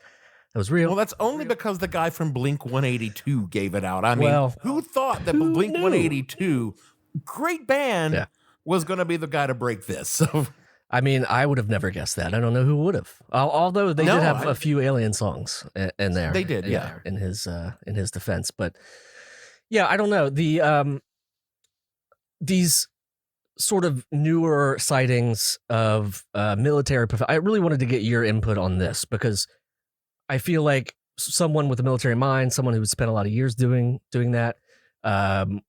real. Well, that's only because the guy from Blink 182 gave it out. I mean, who thought that Blink 182, great band, was going to be the guy to break this? So. I mean, I would have never guessed that. I don't know who would have. Although they did have a few alien songs in there. They did, in his defense. But yeah, I don't know. These sort of newer sightings of military. I really wanted to get your input on this because I feel like someone with a military mind, someone who spent a lot of years doing that.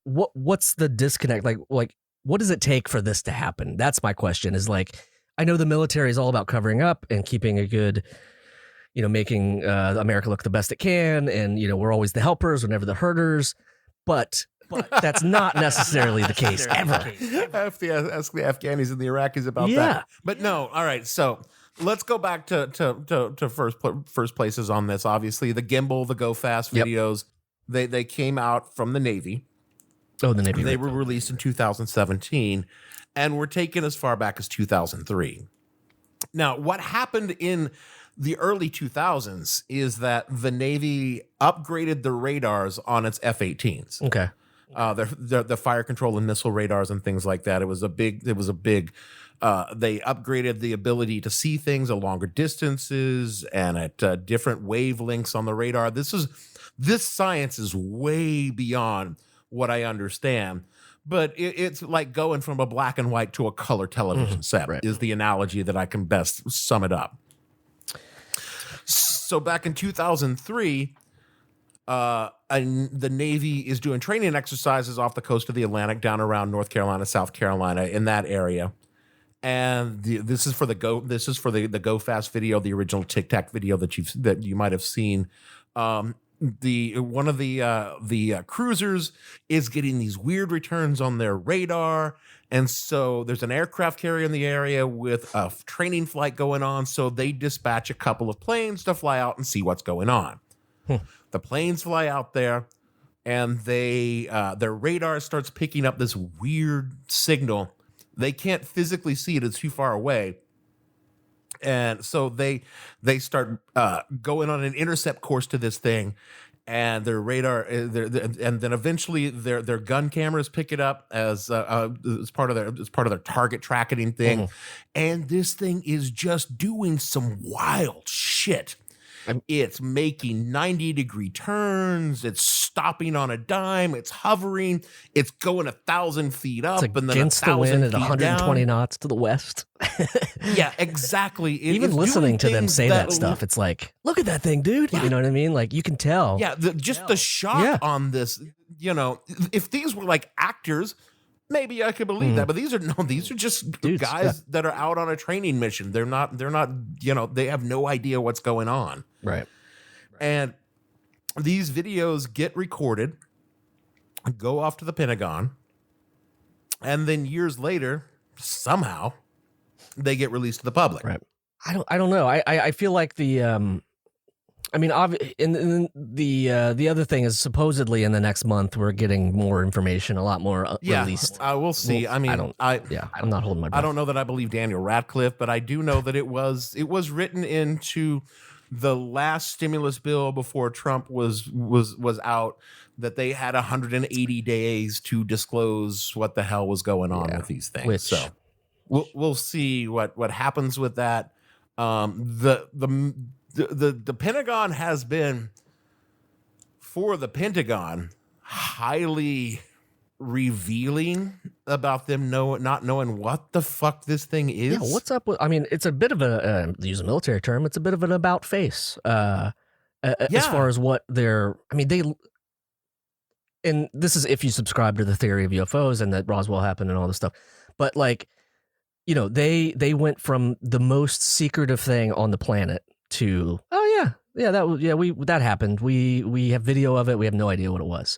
What's the disconnect? Like what does it take for this to happen? That's my question. Is like, I know the military is all about covering up and keeping a good, making America look the best it can. And, we're always the helpers, we're never the hurters. But that's not necessarily the case ever. Ask the Afghanis and the Iraqis about that. But no, all right. So let's go back to first places on this. Obviously, the gimbal, the Go Fast videos, they came out from the Navy. Oh, the Navy. They were released in 2017 and were taken as far back as 2003. Now, what happened in the early 2000s is that the Navy upgraded the radars on its F-18s. Okay. The fire control and missile radars and things like that. It was a big, they upgraded the ability to see things at longer distances and at different wavelengths on the radar. This science is way beyond what I understand, but it's like going from a black and white to a color television set is the analogy that I can best sum it up. So back in 2003, the Navy is doing training exercises off the coast of the Atlantic down around North Carolina, South Carolina, in that area. And this is for the Go Fast video, the original Tic Tac video that you might have seen. one of the cruisers is getting these weird returns on their radar. And so there's an aircraft carrier in the area with a training flight going on. So they dispatch a couple of planes to fly out and see what's going on. The planes fly out there, and their radar starts picking up this weird signal. They can't physically see it; it's too far away. And so they start going on an intercept course to this thing. And their radar, and then eventually their gun cameras pick it up as part of their target tracking thing, and this thing is just doing some wild shit. It's making 90-degree turns. It's stopping on a dime. It's hovering. It's going 1,000 feet up, and then against the wind at 120 down. knots to the west. Yeah, exactly. Even listening to them say that stuff, it's like, look at that thing, dude. Yeah. You know what I mean? Like, you can tell. Yeah, the shock on this. You know, if these were like actors, maybe I could believe that, but these are just dudes, guys that are out on a training mission. They're not, they have no idea what's going on. Right. And these videos get recorded, go off to the Pentagon, and then years later, somehow, they get released to the public. Right. I don't know. I feel like the the other thing is supposedly in the next month we're getting more information, a lot more released. We'll see. I'm not holding my breath. I don't know that I believe Daniel Radcliffe, but I do know that it was written into the last stimulus bill before Trump was out, that they had 180 days to disclose what the hell was going on with these things. So we'll see what happens with that. The Pentagon has been, for the Pentagon, highly revealing about them not knowing what the fuck this thing is. Yeah, what's up with? I mean, it's a bit of a to use a military term. It's a bit of an about face as far as what they're. I mean, they. And this is if you subscribe to the theory of UFOs and that Roswell happened and all this stuff, but like, you know, they went from the most secretive thing on the planet to that happened. We have video of it. We have no idea what it was,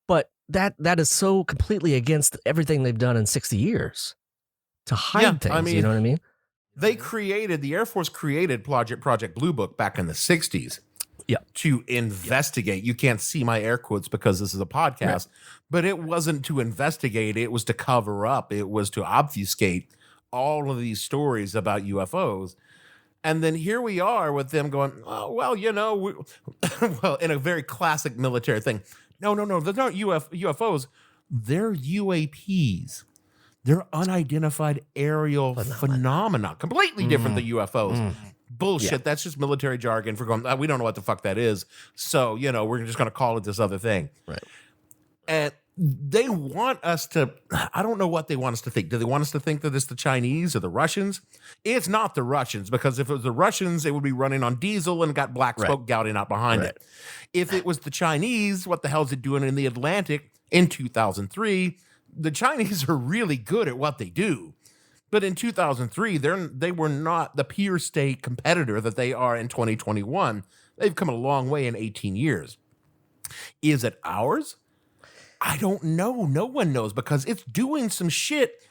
but that is so completely against everything they've done in 60 years to hide things. I mean, you know what I mean? The Air Force created Project Blue Book back in the 60s. Yeah. To investigate. You can't see my air quotes because this is a podcast, but it wasn't to investigate. It was to cover up. It was to obfuscate all of these stories about UFOs. And then here we are with them going, oh, well, you know, well, in a very classic military thing. No, they're not UFOs. They're UAPs. They're unidentified aerial phenomena. Completely different than UFOs. Bullshit. Yeah. That's just military jargon for going, we don't know what the fuck that is. So, you know, we're just going to call it this other thing. Right. And they want us to, I don't know what they want us to think. Do they want us to think that it's the Chinese or the Russians? It's not the Russians, because if it was the Russians, it would be running on diesel and got black smoke gouting out behind it. If it was the Chinese, what the hell is it doing in the Atlantic in 2003? The Chinese are really good at what they do. But in 2003, they were not the peer state competitor that they are in 2021. They've come a long way in 18 years. Is it ours? I don't know. No one knows, because it's doing some shit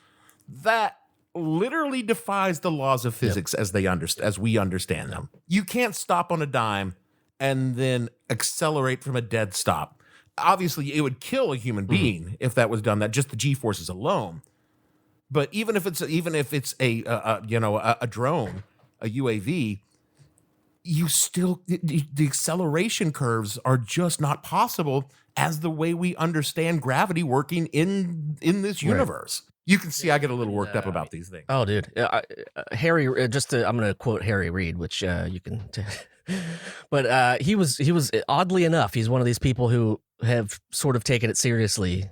that literally defies the laws of physics as we understand them. You can't stop on a dime and then accelerate from a dead stop. Obviously, it would kill a human being if that was done. That just the G-forces alone. But even if it's a drone, a UAV, you still the acceleration curves are just not possible as the way we understand gravity working in this universe. Right. You can see I get a little worked up about these things. Oh, dude, Harry. I'm going to quote Harry Reid, which you can. But he was oddly enough, he's one of these people who have sort of taken it seriously.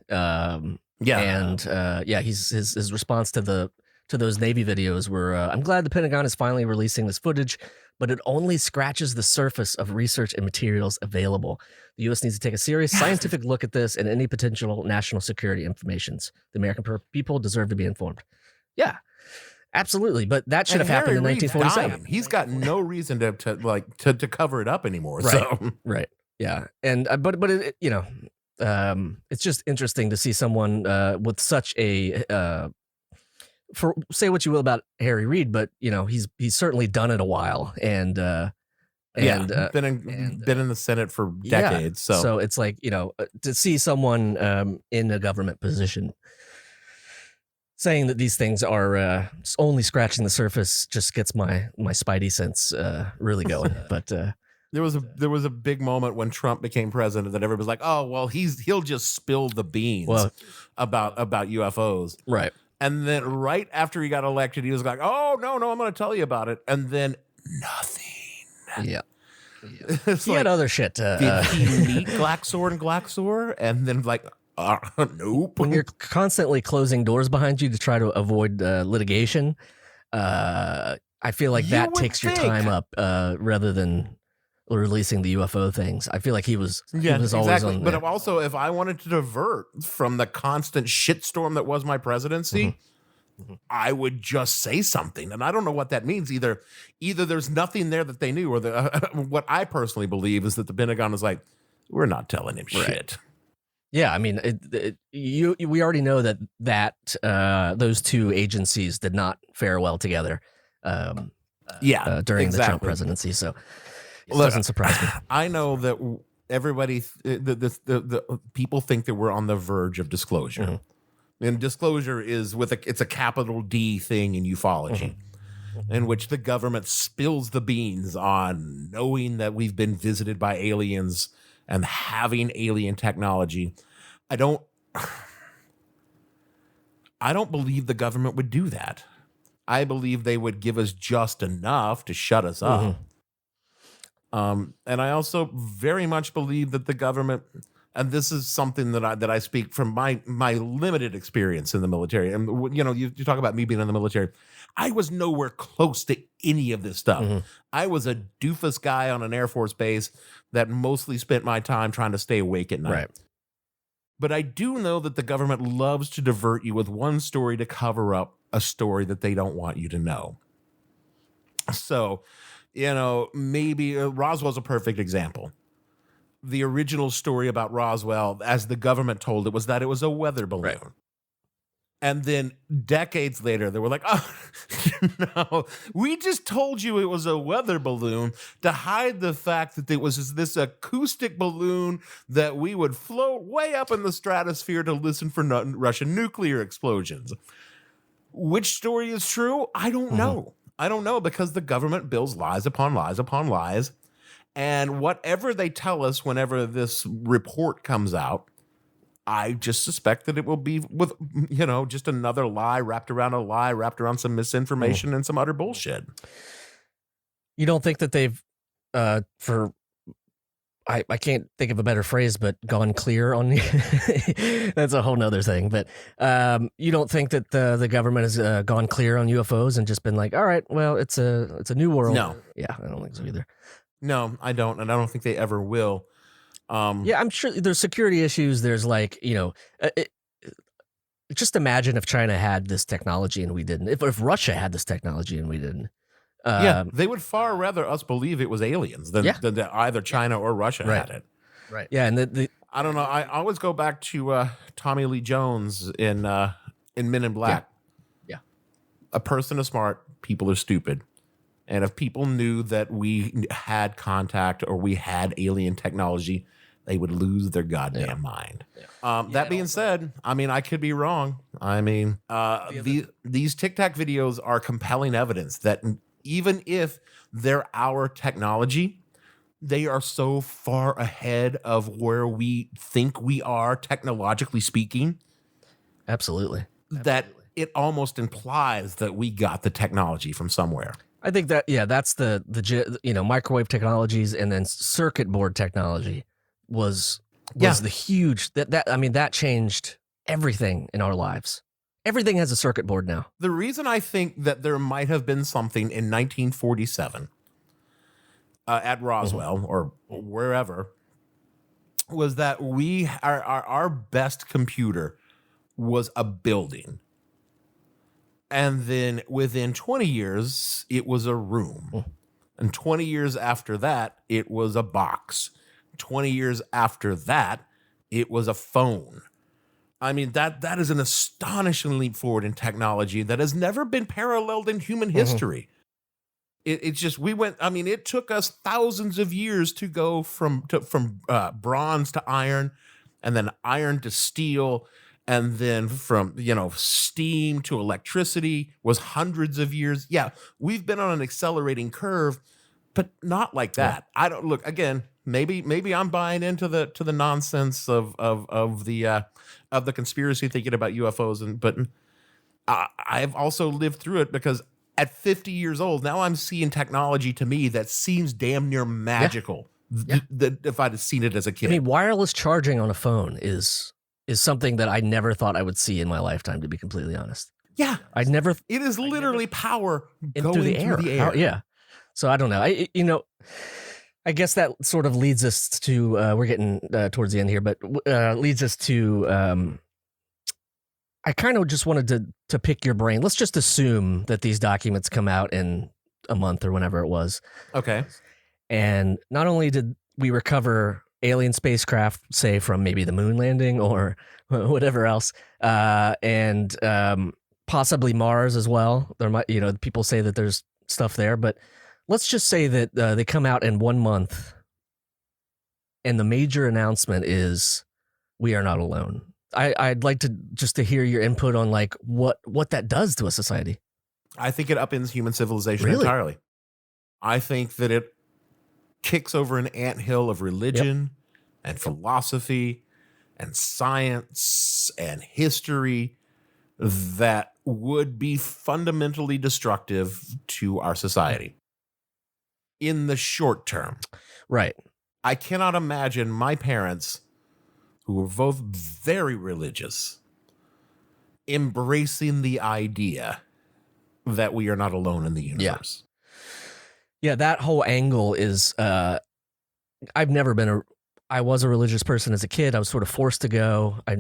His response to those Navy videos were, I'm glad the Pentagon is finally releasing this footage, but it only scratches the surface of research and materials available. The U.S. needs to take a serious scientific look at this and any potential national security informations. The American people deserve to be informed. Yeah, absolutely. But that should have happened in 1947. He's got no reason to cover it up anymore. Right. So. Right. Yeah, and but it, it's just interesting to see someone with such a for say what you will about Harry Reid, but he's certainly done it a while, and been in the Senate for decades. Yeah, so it's like to see someone in a government position saying that these things are only scratching the surface just gets my spidey sense really going. But there was a big moment when Trump became president that everybody was like, oh well, he'll just spill the beans about UFOs, right? And then right after he got elected, he was like, oh no, I'm going to tell you about it, and then nothing. Yeah. He had other shit. Did he meet Glaxor? And then nope. When you're constantly closing doors behind you to try to avoid litigation, I feel like that takes your time up rather than releasing the UFO things. I feel like he was always on. But also, if I wanted to divert from the constant shitstorm that was my presidency, I would just say something, and I don't know what that means. Either there's nothing there that they knew, or what I personally believe is that the Pentagon is like, we're not telling him shit. Yeah, I mean, we already know that those two agencies did not fare well together. During the Trump presidency, so it doesn't surprise me. I know that everybody, the people think that we're on the verge of disclosure. And disclosure is it's a capital D thing in ufology, in which the government spills the beans on knowing that we've been visited by aliens and having alien technology. I don't believe the government would do that. I believe they would give us just enough to shut us up. And I also very much believe that the government, and this is something that I speak from my limited experience in the military. And you talk about me being in the military. I was nowhere close to any of this stuff. I was a doofus guy on an Air Force base that mostly spent my time trying to stay awake at night. Right. But I do know that the government loves to divert you with one story to cover up a story that they don't want you to know. So, maybe Roswell's a perfect example. The original story about Roswell, as the government told it, was that it was a weather balloon. Right. And then decades later, they were like, oh, no, we just told you it was a weather balloon to hide the fact that it was this acoustic balloon that we would float way up in the stratosphere to listen for Russian nuclear explosions. Which story is true? I don't know. I don't know, because the government builds lies upon lies upon lies. And whatever they tell us whenever this report comes out, I just suspect that it will be with, just another lie wrapped around some misinformation and some utter bullshit. You don't think that they've, I can't think of a better phrase, but gone clear on that's a whole nother thing. But you don't think that the government has gone clear on UFOs and just been like, all right, well, it's a new world. No. Yeah, I don't think so either. No, I don't. And I don't think they ever will. Yeah, I'm sure there's security issues. There's just imagine if China had this technology and we didn't. If Russia had this technology and we didn't. They would far rather us believe it was aliens than that either China or Russia had it. Right. Yeah, and I don't know. I always go back to Tommy Lee Jones in Men in Black. Yeah. A person is smart, people are stupid. And if people knew that we had contact or we had alien technology, they would lose their goddamn mind. Yeah. That being said, I could be wrong. These Tic Tac videos are compelling evidence that even if they're our technology, they are so far ahead of where we think we are technologically speaking. Absolutely. That it almost implies that we got the technology from somewhere. I think that, that's the microwave technologies, and then circuit board technology was the huge, that changed everything in our lives. Everything has a circuit board now. The reason I think that there might have been something in 1947 at Roswell or wherever was that our best computer was a building. And then within 20 years, it was a room. And 20 years after that, it was a box. 20 years after that, it was a phone. I mean, that is an astonishing leap forward in technology that has never been paralleled in human history. It's just, it took us thousands of years to go from bronze to iron, and then iron to steel, and then from, steam to electricity was hundreds of years. Yeah, we've been on an accelerating curve, but not like that. I don't look again. Maybe I'm buying into the nonsense of the conspiracy thinking about UFOs, but I've also lived through it because at 50 years old, now I'm seeing technology to me that seems damn near magical. If I'd have seen it as a kid. I mean, wireless charging on a phone is something that I never thought I would see in my lifetime, to be completely honest. Yeah. It is literally power going through the air. Yeah. So I don't know. I guess that sort of leads us to, we're getting towards the end here, but leads us to, I kind of just wanted to pick your brain. Let's just assume that these documents come out in a month or whenever it was. Okay. And not only did we recover alien spacecraft, say from maybe the moon landing or whatever else, and possibly Mars as well. There might, people say that there's stuff there, but let's just say that they come out in 1 month, and the major announcement is we are not alone. I'd like to hear your input on like what that does to a society. I think it upends human civilization entirely. I think that it kicks over an anthill of religion and philosophy and science and history that would be fundamentally destructive to our society in the short term. Right. I cannot imagine my parents, who were both very religious, embracing the idea that we are not alone in the universe. Yeah, that whole angle is, I was a religious person as a kid. I was sort of forced to go. I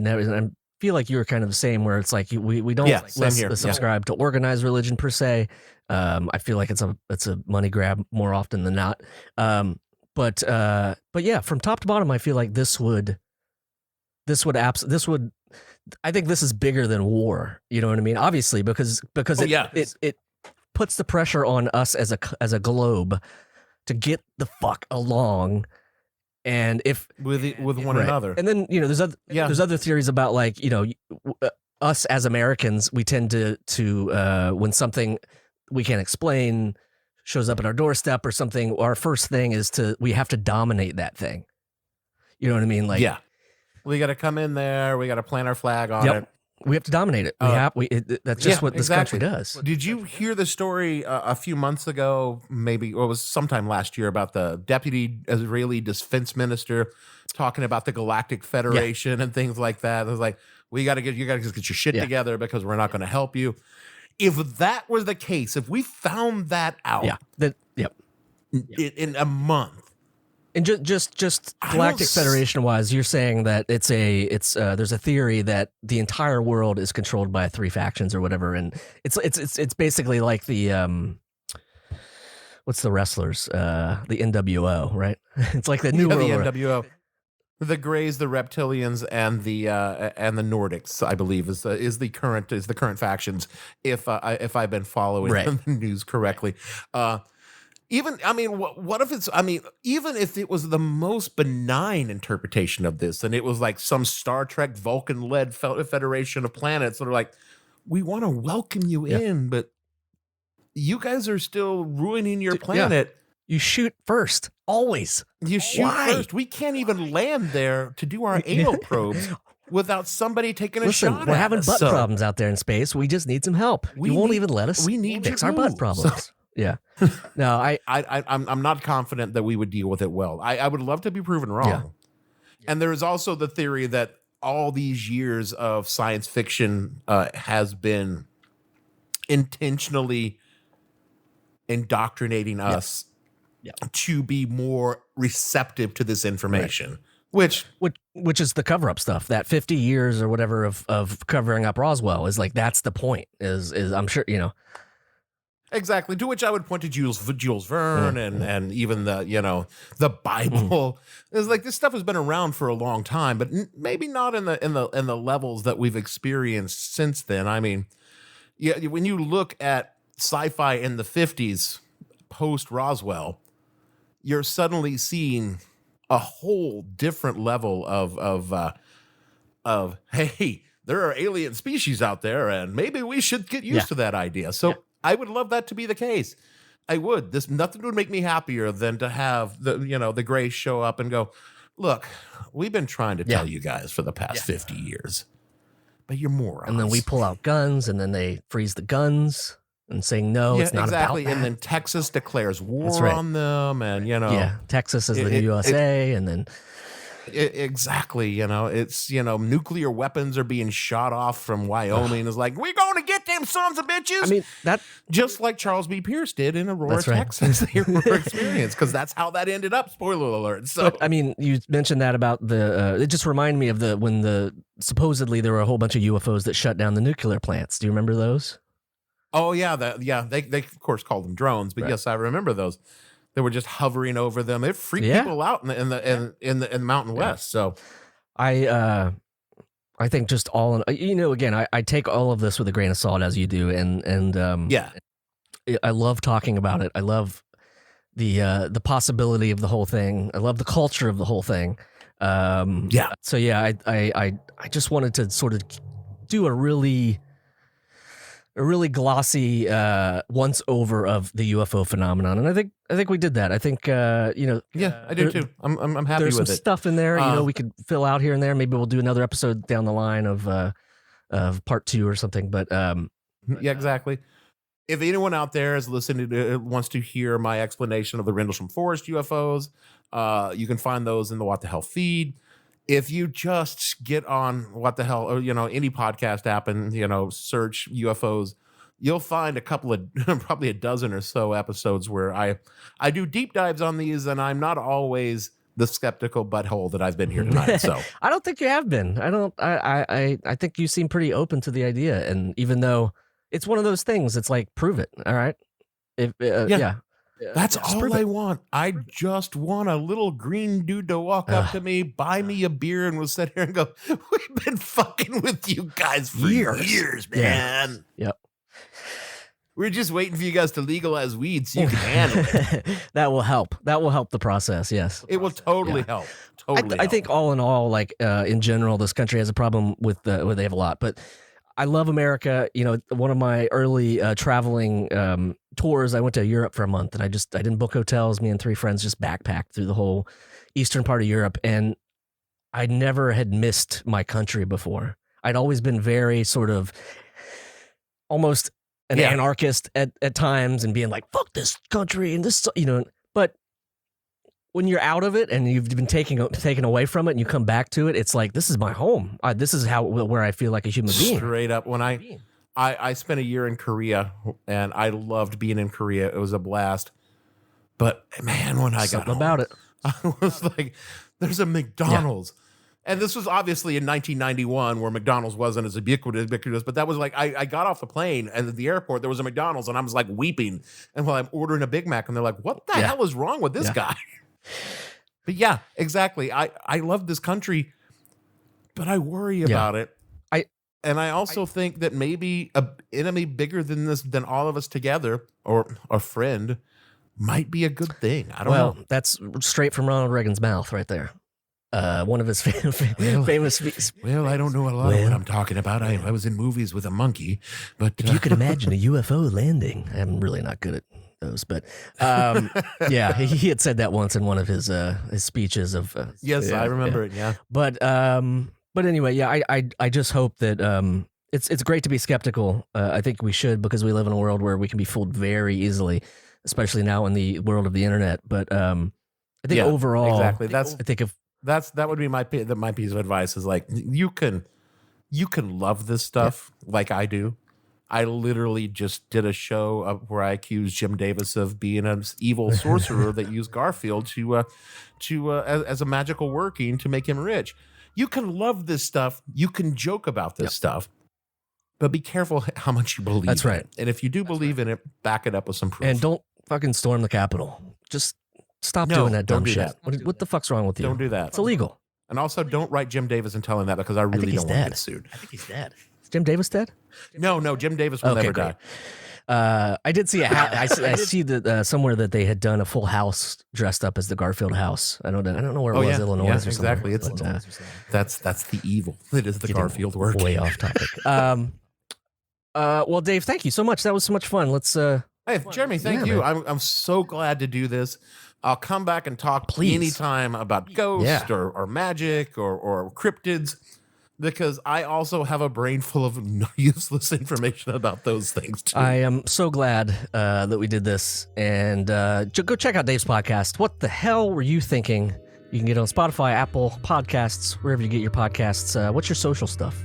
feel like you were kind of the same, where it's like we don't subscribe to organized religion per se. I feel like it's a money grab more often than not. But yeah, from top to bottom, I feel like this would. I think this is bigger than war. You know what I mean? Obviously, because it puts the pressure on us as a globe to get the fuck along, and if with one another. And then there's other theories about like us as Americans, we tend to when something we can't explain shows up at our doorstep or something, our first thing is we have to dominate that thing. You know what I mean? Like we got to come in there. We got to plant our flag on it. We have to dominate it. That's just what this country does. Did you hear the story a few months ago, maybe, or it was sometime last year, about the deputy Israeli defense minister talking about the Galactic Federation and things like that? It was like, you got to get your shit together because we're not going to help you. If that was the case, if we found that out in a month. And just Galactic Federation wise, you're saying that there's a theory that the entire world is controlled by 3 factions or whatever, and it's basically like the what's the wrestlers, the NWO, right? It's like the new world. The NWO, the Greys, the Reptilians, and the Nordics, I believe, is the current factions. If I've been following the news correctly. Even if it was the most benign interpretation of this, and it was like some Star Trek Vulcan-led Federation of planets that are like, we want to welcome you in, but you guys are still ruining your planet. You shoot first, always. You shoot first. We can't even land there to do our anal probes without somebody taking a shot at us. We're having butt problems out there in space. We just need some help. You won't even let us fix our butt problems. Yeah. No, I'm not confident that we would deal with it well. I would love to be proven wrong. Yeah. And there is also the theory that all these years of science fiction has been intentionally indoctrinating us to be more receptive to this information. Which is the cover-up stuff. That 50 years or whatever of covering up Roswell is like, that's the point. Is I'm sure, Exactly. To which I would point to Jules Verne and even the Bible. It's like this stuff has been around for a long time, but maybe not in the levels that we've experienced since then. I mean, yeah, when you look at sci-fi in the 50s post Roswell, you're suddenly seeing a whole different level of hey, there are alien species out there, and maybe we should get used to that idea. So I would love that to be the case. I would. Nothing would make me happier than to have the Greys show up and go, look, we've been trying to tell you guys for the past 50 years, but you're morons. And then we pull out guns, and then they freeze the guns and saying, no, it's not exactly. about that. And then Texas declares war on them, and Texas is the new USA, and then exactly, it's nuclear weapons are being shot off from Wyoming. It's like, we're going to get them sons of bitches. I mean, that just like Charles B. Pierce did in Aurora, Texas, the Aurora experience, because that's how that ended up. Spoiler alert. So, but, I mean, you mentioned that about the. It just reminded me of when supposedly there were a whole bunch of UFOs that shut down the nuclear plants. Do you remember those? Oh yeah, they of course called them drones, but yes, I remember those. They were just hovering over them. It freaked people out in the Mountain West. So, I think just all in, again, I take all of this with a grain of salt, as you do, and I love talking about it. I love the possibility of the whole thing. I love the culture of the whole thing. So I just wanted to sort of do a really glossy once over of the UFO phenomenon, and I think we did that. I think I do too. I'm happy with it. There's some stuff in there, we could fill out here and there. Maybe we'll do another episode down the line of part 2 or something. But yeah, exactly. If anyone out there is listening to wants to hear my explanation of the Rendlesham Forest UFOs, you can find those in the What the Hell feed. If you just get on What the Hell, or any podcast app and search UFOs, you'll find a couple of probably a dozen or so episodes where I do deep dives on these, and I'm not always the skeptical butthole that I've been here tonight. So I don't think you have been. I think you seem pretty open to the idea, and even though it's one of those things, it's like, prove it. All right. That's all I want. I just want a little green dude to walk up to me, buy me a beer, and we'll sit here and go, we've been fucking with you guys for years, man. Yeah. Yep. We're just waiting for you guys to legalize weed so you can handle it. That will help. That will help the process, yes. It will totally help. I think all in all, like in general, this country has a problem with well, they have a lot, but I love America. One of my early traveling tours, I went to Europe for a month, and I didn't book hotels. Me and 3 friends just backpacked through the whole eastern part of Europe, and I never had missed my country before. I'd always been very sort of almost an anarchist at times, and being like, fuck this country and this, but when you're out of it and you've been taken away from it and you come back to it, it's like, this is my home. This is where I feel like a human being. Straight up. When I spent a year in Korea, and I loved being in Korea. It was a blast. But man, when I got home, about it, I was like, there's a McDonald's. And this was obviously in 1991, where McDonald's wasn't as ubiquitous, but that was like, I got off the plane, and at the airport, there was a McDonald's, and I was like weeping. And while I'm ordering a Big Mac, and they're like, what the hell is wrong with this guy? But yeah, exactly. I love this country, but I worry about it. And I also think that maybe an enemy bigger than all of us together, or a friend, might be a good thing. I don't know. That's straight from Ronald Reagan's mouth right there. One of his famous speeches. Well, I don't know a lot of what I'm talking about. I was in movies with a monkey, but if you could imagine a UFO landing, I'm really not good at those, but he had said that once in one of his speeches of. Yes, I remember it. Yeah, but anyway, I just hope that it's great to be skeptical. I think we should, because we live in a world where we can be fooled very easily, especially now in the world of the internet. But I think overall, exactly. That would be my piece of advice is like, you can love this stuff like I do. I literally just did a show where I accused Jim Davis of being an evil sorcerer that used Garfield as a magical working to make him rich. You can love this stuff. You can joke about this stuff. but be careful how much you believe. That's in right. it. And if you do believe in it, back it up with some proof. And don't fucking storm the Capitol. Just stop doing that dumb don't do shit. that. What the fuck's wrong with you? Don't do that. It's illegal. And also, don't write Jim Davis and tell him that, because I really don't want to get sued. I think he's dead. Is Jim Davis dead? No, Jim Davis will never die. I did see I see that somewhere that they had done a full house dressed up as the Garfield house. I don't know where it was, Illinois or something. Exactly. It's that's the evil. It is the Garfield work. Way off topic. Well, Dave, thank you so much. That was so much fun. Let's. Hey, Jeremy, thank you. I'm so glad to do this. I'll come back and talk anytime about ghosts or magic or cryptids, because I also have a brain full of useless information about those things too. I am so glad that we did this. And go check out Dave's podcast. What the hell were you thinking? You can get it on Spotify, Apple Podcasts, wherever you get your podcasts. What's your social stuff?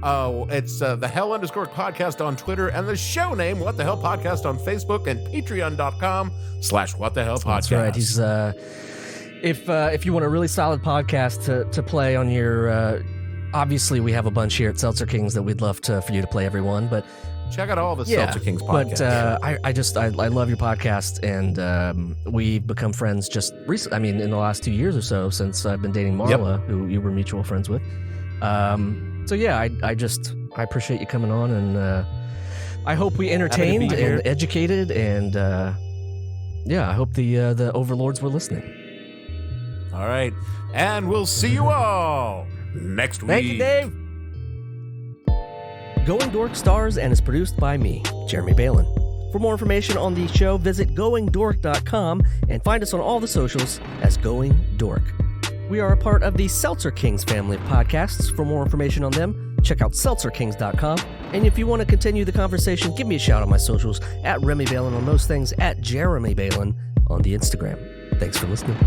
It's the Hell _ podcast on Twitter, and the show name What the Hell Podcast on Facebook, and patreon.com/What the Hell Podcast. That's right. He's if you want a really solid podcast to play on your obviously we have a bunch here at Seltzer Kings that we'd love for you to play every one, but check out all the Seltzer Kings podcasts. But I love your podcast, and we've become friends just recently. I mean, in the last 2 years or so, since I've been dating Marla, who you were mutual friends with. So yeah, I appreciate you coming on, and I hope we entertained and educated, and I hope the overlords were listening. All right, and we'll see you all next week. Thank you, Dave. Going Dork stars and is produced by me, Jeremy Balon. For more information on the show, visit goingdork.com and find us on all the socials as Going Dork. We are a part of the Seltzer Kings family of podcasts. For more information on them, check out seltzerkings.com. And if you want to continue the conversation, give me a shout on my socials at Remy Balon on most things, at Jeremy Balon on the Instagram. Thanks for listening.